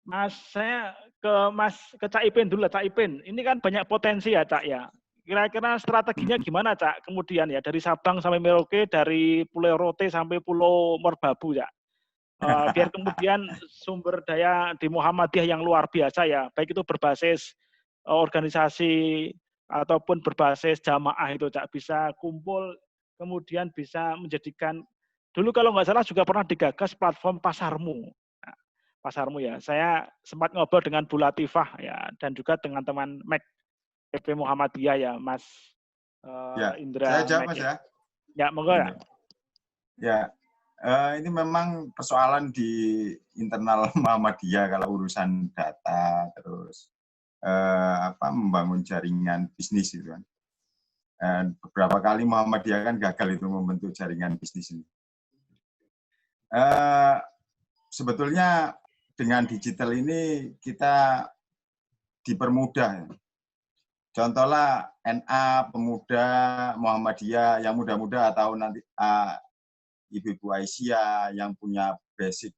Mas, saya ke Cak Ipin dulu lah, Cak Ipin. Ini kan banyak potensi ya, Cak ya. Kira-kira strateginya gimana, Cak? Kemudian ya dari Sabang sampai Merauke, dari Pulau Rote sampai Pulau Merbabu ya. Biar kemudian sumber daya di Muhammadiyah yang luar biasa ya, baik itu berbasis organisasi ataupun berbasis jamaah itu Cak bisa kumpul, kemudian bisa menjadikan, dulu kalau nggak salah juga pernah digagas platform Pasarmu. Nah, Pasarmu ya, saya sempat ngobrol dengan Bu Latifah ya, dan juga dengan teman MEK PP Muhammadiyah ya, Mas Indra. Saya jawab Mas ya. Ya, monggo ya. Ya. Ini memang persoalan di internal Muhammadiyah kalau urusan data terus membangun jaringan bisnis itu kan. Dan beberapa kali Muhammadiyah kan gagal itu membentuk jaringan bisnis ini. Sebetulnya dengan digital ini kita dipermudah. Contohnya NA, Pemuda, Muhammadiyah yang muda-muda atau nanti Ibu-ibu Aisyah yang punya basic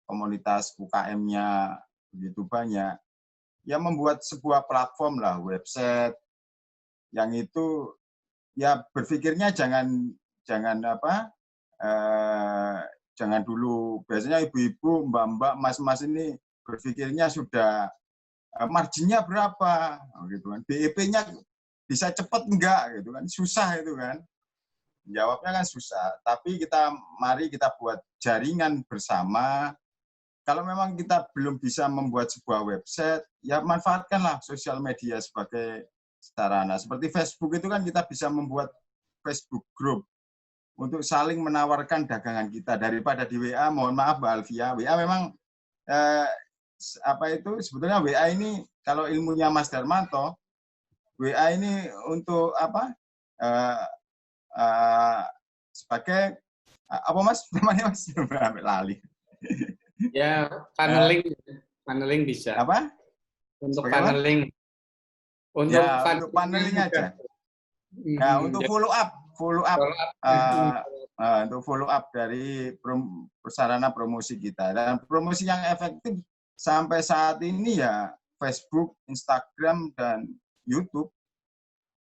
komunitas UKM-nya begitu banyak, ya membuat sebuah platform lah, website yang itu ya berpikirnya jangan dulu, biasanya ibu-ibu, mbak-mbak, mas-mas ini berpikirnya sudah marginnya berapa gitu kan, BEP-nya bisa cepat enggak gitu kan, susah itu kan. Jawabnya kan susah, tapi mari kita buat jaringan bersama. Kalau memang kita belum bisa membuat sebuah website, ya manfaatkanlah sosial media sebagai sarana. Seperti Facebook itu kan kita bisa membuat Facebook group untuk saling menawarkan dagangan kita daripada di WA. Mohon maaf Mbak Alfia, WA memang sebetulnya WA ini kalau ilmunya Mas Darmanto, WA ini untuk sebagai apa Mas namanya Mas? Lali. Ya, paneling bisa. Apa? Untuk paneling. Untuk paneling aja. Ya, untuk follow up untuk follow up dari sarana promosi kita. Dan promosi yang efektif sampai saat ini ya Facebook, Instagram, dan YouTube.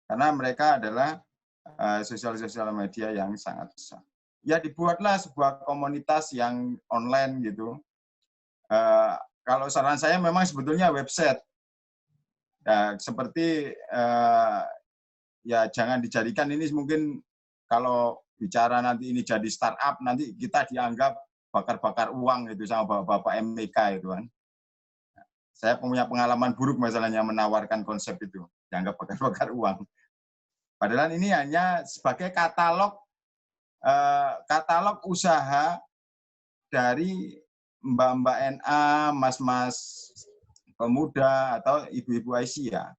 Karena mereka adalah sosial media yang sangat besar. Ya dibuatlah sebuah komunitas yang online gitu. Kalau saran saya memang sebetulnya website. Seperti ya jangan dijadikan ini mungkin kalau bicara nanti ini jadi startup nanti kita dianggap bakar-bakar uang itu sama bapak-bapak MPK itu kan. Saya punya pengalaman buruk masalahnya menawarkan konsep itu. dianggap bakar-bakar uang. Padahal ini hanya sebagai katalog usaha dari mbak-mbak NA, mas-mas pemuda atau ibu-ibu Aisyah.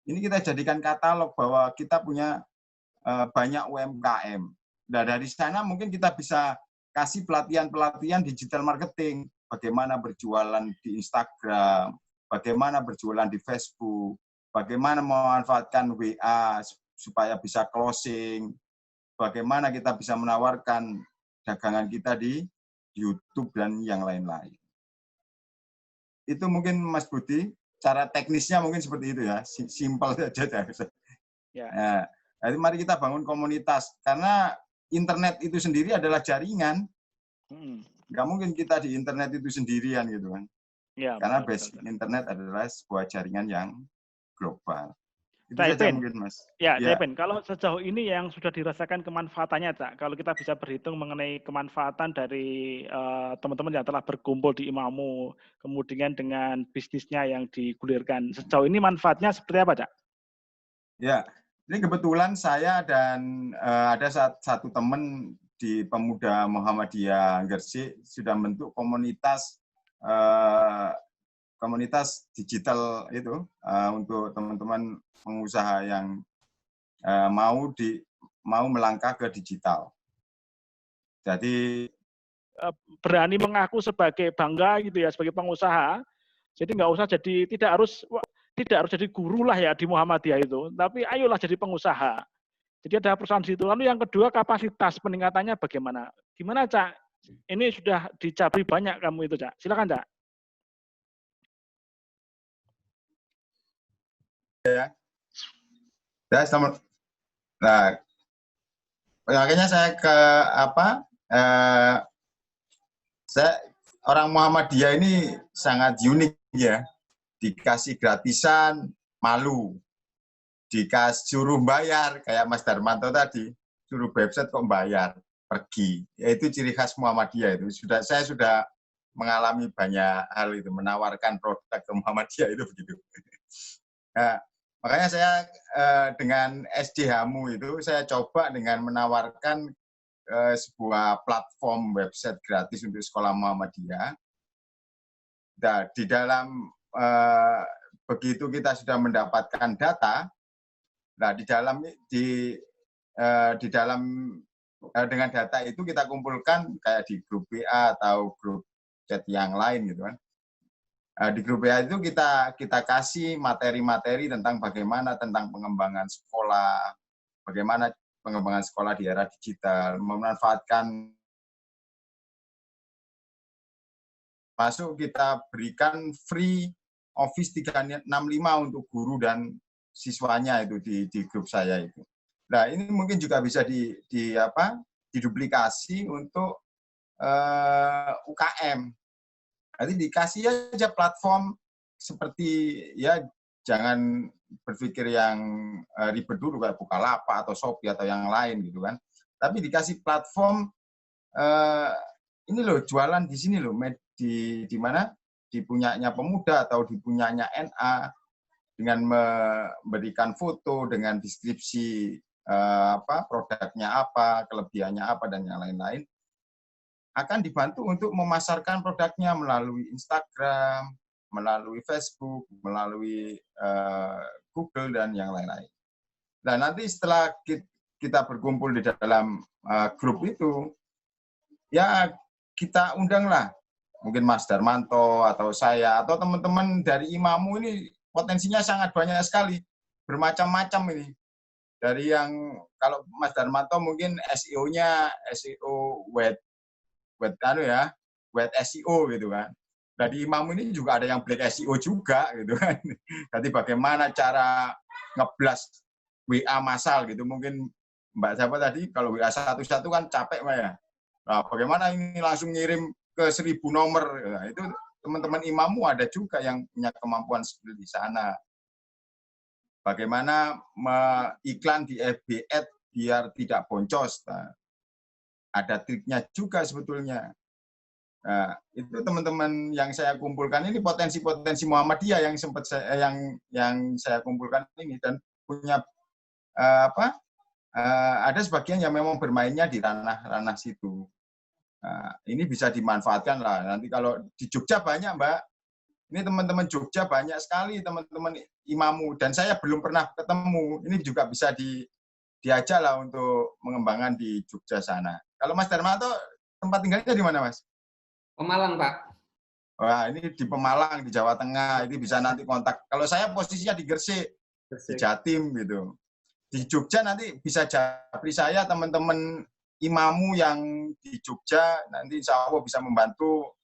Ini kita jadikan katalog bahwa kita punya banyak UMKM. Nah, dari sana mungkin kita bisa kasih pelatihan-pelatihan digital marketing, bagaimana berjualan di Instagram, bagaimana berjualan di Facebook, bagaimana memanfaatkan WA supaya bisa closing, bagaimana kita bisa menawarkan dagangan kita di YouTube dan yang lain-lain. Itu mungkin Mas Budi, cara teknisnya mungkin seperti itu ya, simpel saja. Ya. Nah, jadi mari kita bangun komunitas, karena internet itu sendiri adalah jaringan. Nggak mungkin kita di internet itu sendirian gitu kan. Ya, karena base internet adalah sebuah jaringan yang global. Itu saja mungkin, Mas. Ya, Pen, kalau sejauh ini yang sudah dirasakan kemanfaatannya, Cak, kalau kita bisa berhitung mengenai kemanfaatan dari teman-teman yang telah berkumpul di IMAMU, kemudian dengan bisnisnya yang digulirkan, sejauh ini manfaatnya seperti apa, Cak? Ya, ini kebetulan saya dan ada satu teman di Pemuda Muhammadiyah Gresik sudah membentuk komunitas digital itu untuk teman-teman pengusaha yang mau melangkah ke digital. Jadi berani mengaku sebagai bangga gitu ya, sebagai pengusaha. Jadi nggak usah tidak harus jadi guru lah ya di Muhammadiyah itu, tapi ayolah jadi pengusaha. Jadi ada perusahaan di situ. Lalu yang kedua, kapasitas peningkatannya bagaimana? Gimana, Cak? Ini sudah dicabri banyak kamu itu, Cak. Silakan, Cak. Ya, selamat. Nah, akhirnya saya ke saya orang Muhammadiyah ini sangat unik ya. Dikasih gratisan, malu. Suruh bayar, kayak Mas Darmanto tadi, suruh website kok bayar, pergi. Itu ciri khas Muhammadiyah itu. Saya sudah mengalami banyak hal itu, menawarkan produk ke Muhammadiyah itu begitu. Nah, makanya saya dengan SDHMU itu saya coba dengan menawarkan sebuah platform website gratis untuk sekolah Muhammadiyah. Nah, di dalam begitu kita sudah mendapatkan data, nah dengan data itu kita kumpulkan kayak di grup WA atau grup chat yang lain gitu kan. Di grup WA itu kita kasih materi-materi tentang pengembangan sekolah, bagaimana pengembangan sekolah di era digital, memanfaatkan masuk kita berikan free Office 365 untuk guru dan siswanya itu di grup saya itu. Nah, ini mungkin juga bisa diduplikasi untuk UKM. Nanti dikasih aja platform seperti ya jangan berpikir yang ribet dulu kayak Bukalapak atau Shopee atau yang lain gitu kan. Tapi dikasih platform ini loh jualan di sini loh di mana di punyanya pemuda atau di punyanya NA dengan memberikan foto dengan deskripsi produknya apa, kelebihannya apa dan yang lain-lain. Akan dibantu untuk memasarkan produknya melalui Instagram, melalui Facebook, melalui Google, dan yang lain-lain. Nah, nanti setelah kita berkumpul di dalam grup itu, ya kita undanglah, mungkin Mas Darmanto, atau saya, atau teman-teman dari IMAMU ini potensinya sangat banyak sekali, bermacam-macam ini. Dari yang, kalau Mas Darmanto mungkin SEO-nya, SEO web SEO gitu kan. Dari IMAMU ini juga ada yang black SEO juga gitu kan. Jadi bagaimana cara ngeblas WA massal gitu. Mungkin Mbak siapa tadi kalau WA satu-satu kan capek Mbak ya. Nah, bagaimana ini langsung ngirim ke 1000 nomor. Nah, itu teman-teman IMAMU ada juga yang punya kemampuan seperti di sana. Bagaimana iklan di FB Ad biar tidak boncos. Nah, ada triknya juga sebetulnya. Nah, itu teman-teman yang saya kumpulkan ini potensi-potensi Muhammadiyah yang sempat yang saya kumpulkan ini, dan punya ada sebagian yang memang bermainnya di ranah situ. Nah, ini bisa dimanfaatkan lah. Nanti kalau di Jogja banyak, Mbak. Ini teman-teman Jogja banyak sekali teman-teman imamu, dan saya belum pernah ketemu. Ini juga bisa diajak lah untuk mengembangkan di Jogja sana. Kalau Mas Darmanto tempat tinggalnya di mana, Mas? Pemalang, Pak. Wah, ini di Pemalang, di Jawa Tengah. Ini bisa nanti kontak. Kalau saya posisinya di Gresik, di Jatim gitu. Di Jogja nanti bisa japri saya teman-teman imamu yang di Jogja, nanti insya Allah bisa membantu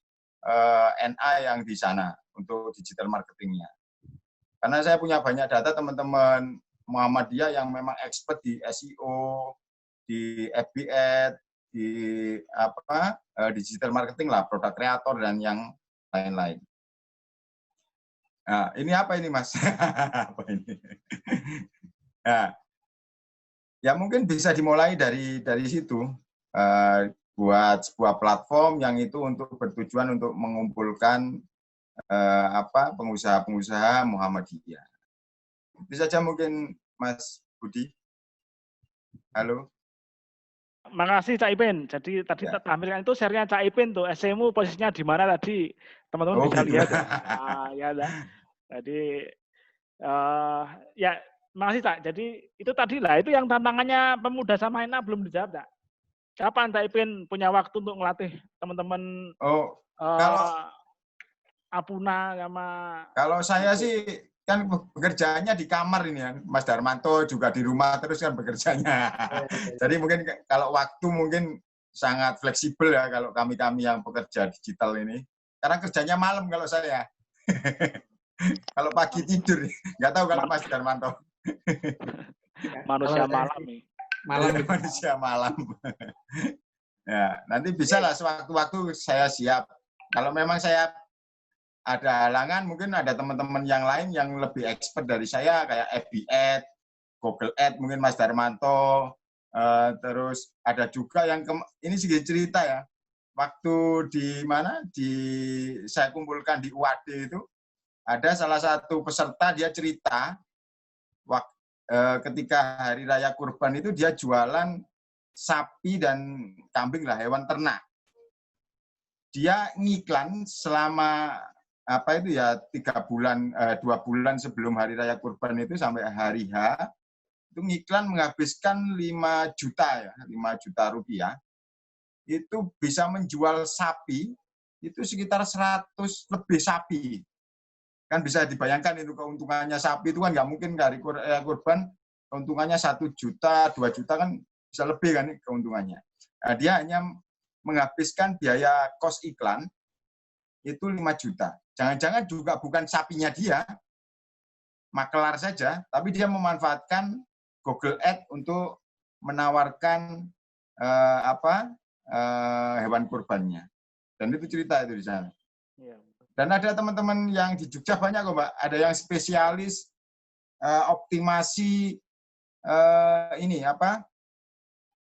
NA yang di sana untuk digital marketingnya. Karena saya punya banyak data teman-teman Muhammadiyah yang memang expert di SEO, di FB Ads, di digital marketing lah, produk kreator dan yang lain-lain. Nah, ini apa ini, Mas? Apa ini? Nah, ya mungkin bisa dimulai dari situ, buat sebuah platform yang itu untuk bertujuan untuk mengumpulkan pengusaha-pengusaha Muhammadiyah. Itu saja mungkin, Mas Budi. Halo. Makasih Cak Ipin. Jadi tadi tampilkan itu share-nya Cak Ipin tuh, SMU posisinya di mana tadi teman-teman bisa lihat. Ya lah. Jadi ya makasih Cak. Jadi itu tadi lah, itu yang tantangannya pemuda sama NA belum dijawab, Cak. Kapan Cak Ipin punya waktu untuk ngelatih teman-teman kalau Apuna sama... Kalau saya sih kan bekerjanya di kamar ini ya, Mas Darmanto juga di rumah terus kan bekerjanya. Jadi mungkin kalau waktu mungkin sangat fleksibel ya kalau kami-kami yang pekerja digital ini. Karena kerjanya malam kalau saya. Kalau pagi tidur, nggak tahu kalau Mas Darmanto. Manusia malam nih. Manusia malam. Ya, nanti bisa lah sewaktu-waktu saya siap. Kalau memang saya ada halangan, mungkin ada teman-teman yang lain yang lebih expert dari saya, kayak FB Ads, Google Ads, mungkin Mas Darmanto. Terus ada juga yang ini sedikit cerita ya. Waktu di mana saya kumpulkan di UAD itu, ada salah satu peserta dia cerita ketika hari raya kurban itu dia jualan sapi dan kambing lah, hewan ternak. Dia ngiklan selama 2 bulan sebelum hari raya kurban itu sampai hari H, itu ngiklan menghabiskan 5 juta rupiah. Itu bisa menjual sapi itu sekitar 100 lebih sapi. Kan bisa dibayangkan itu keuntungannya sapi itu kan nggak mungkin hari kurban keuntungannya 1 juta, 2 juta kan bisa lebih kan keuntungannya. Nah, dia hanya menghabiskan biaya kos iklan itu 5 juta. Jangan-jangan juga bukan sapinya dia, makelar saja, tapi dia memanfaatkan Google Ads untuk menawarkan hewan kurbannya. Dan itu cerita itu di sana. Dan ada teman-teman yang di Jogja banyak kok, Mbak. Ada yang spesialis optimasi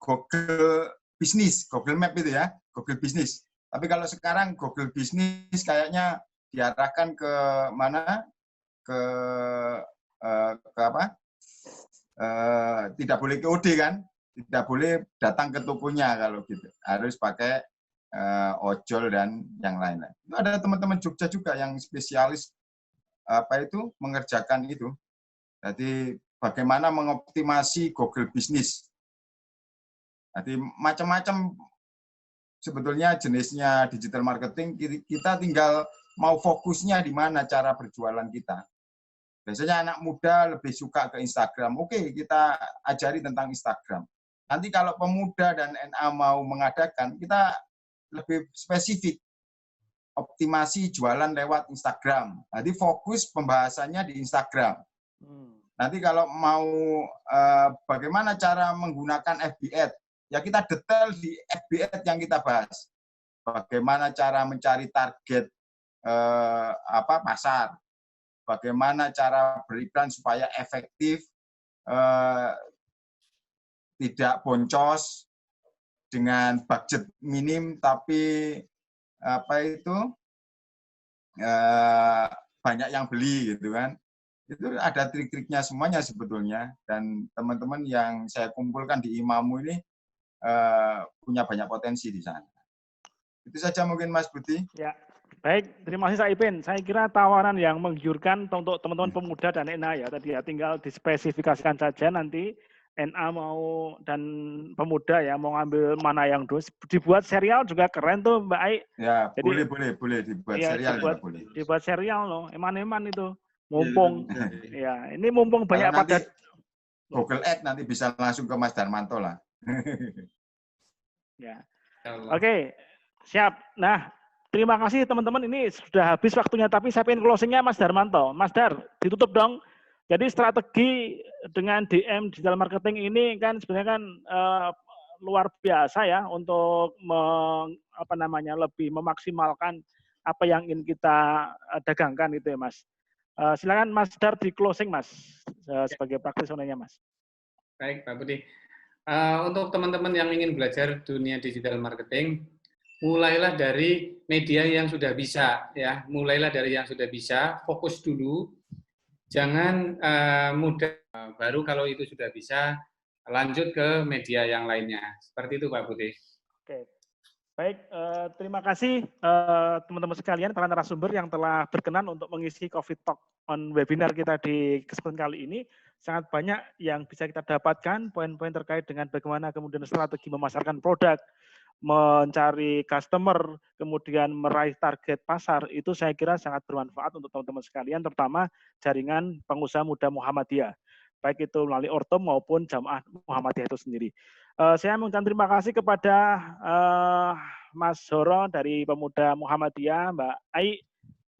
Google Bisnis, Google Map itu ya, Google Bisnis. Tapi kalau sekarang Google Bisnis kayaknya diarahkan ke mana? Tidak boleh ke OD kan? Tidak boleh datang ke tokonya kalau gitu. Harus pakai ojol dan yang lain-lain. Itu ada teman-teman Jogja juga yang spesialis mengerjakan itu. Jadi bagaimana mengoptimasi Google Bisnis. Jadi macam-macam sebetulnya jenisnya digital marketing, kita tinggal mau fokusnya di mana cara berjualan kita. Biasanya anak muda lebih suka ke Instagram. Oke, kita ajari tentang Instagram. Nanti kalau pemuda dan NA mau mengadakan, kita lebih spesifik. Optimasi jualan lewat Instagram. Nanti fokus pembahasannya di Instagram. Nanti kalau mau bagaimana cara menggunakan FB Ads, ya kita detail di FB Ads yang kita bahas. Bagaimana cara mencari target pasar. Bagaimana cara beriklan supaya efektif, tidak boncos, dengan budget minim tapi banyak yang beli gitu kan. Itu ada trik-triknya semuanya sebetulnya, dan teman-teman yang saya kumpulkan di Imamu ini punya banyak potensi di sana. Itu saja mungkin Mas Budi. Ya, baik. Terima kasih Pak Ipin. Saya kira tawaran yang menggiurkan untuk teman-teman pemuda dan NA ya tadi ya, tinggal dispesifikasikan saja nanti NA mau dan pemuda ya mau ngambil mana yang dibuat serial juga keren tuh Mbak Ai. Ya, jadi, boleh dibuat ya, serial juga boleh. Dibuat serial loh, eman-eman itu. Mumpung ya, ini mumpung banyak pada Google Ads nanti bisa langsung ke Mas Darmanto lah. Ya. Oke, siap. Nah, terima kasih teman-teman. Ini sudah habis waktunya, tapi saya ingin closing-nya Mas Darmanto. Mas Dar, ditutup dong. Jadi strategi dengan DM digital marketing ini kan sebenarnya kan luar biasa ya untuk lebih memaksimalkan apa yang ingin kita dagangkan itu ya Mas. Silakan Mas Dar di closing Mas sebagai practitioner-nya Mas. Baik Pak Budi. Untuk teman-teman yang ingin belajar dunia digital marketing, mulailah dari media yang sudah bisa ya. Mulailah dari yang sudah bisa, fokus dulu. Jangan mudah, baru kalau itu sudah bisa, lanjut ke media yang lainnya. Seperti itu Pak Budi. Oke. Baik, terima kasih teman-teman sekalian, para narasumber yang telah berkenan untuk mengisi Coffee Talk on webinar kita di kesempatan kali ini. Sangat banyak yang bisa kita dapatkan, poin-poin terkait dengan bagaimana kemudian strategi memasarkan produk, mencari customer, kemudian meraih target pasar, itu saya kira sangat bermanfaat untuk teman-teman sekalian, terutama jaringan pengusaha muda Muhammadiyah, baik itu melalui Ortom maupun Jamaah Muhammadiyah itu sendiri. Saya mengucapkan terima kasih kepada Mas Zoro dari Pemuda Muhammadiyah, Mbak Ai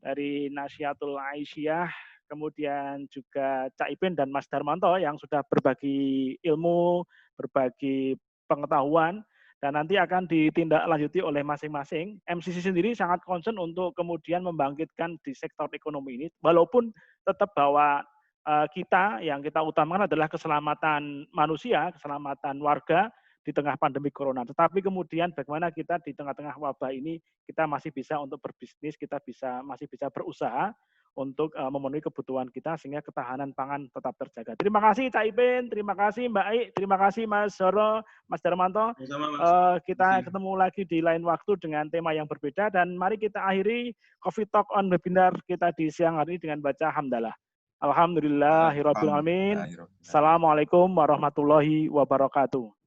dari Nasyatul Aisyah, kemudian juga Cak Ipin dan Mas Darmanto yang sudah berbagi ilmu, berbagi pengetahuan, dan nanti akan ditindaklanjuti oleh masing-masing. MCC sendiri sangat concern untuk kemudian membangkitkan di sektor ekonomi ini, walaupun tetap bahwa kita yang kita utamakan adalah keselamatan manusia, keselamatan warga di tengah pandemi corona. Tetapi kemudian bagaimana kita di tengah-tengah wabah ini kita masih bisa untuk berbisnis, kita masih bisa berusaha untuk memenuhi kebutuhan kita sehingga ketahanan pangan tetap terjaga. Terima kasih Cak Ipin, terima kasih Mbak Ai, terima kasih Mas Zoro, Mas Darmanto. Kita ketemu lagi di lain waktu dengan tema yang berbeda, dan mari kita akhiri Coffee Talk on webinar kita di siang hari ini dengan baca hamdalah. Alhamdulillahirabbil alamin. Assalamualaikum warahmatullahi wabarakatuh.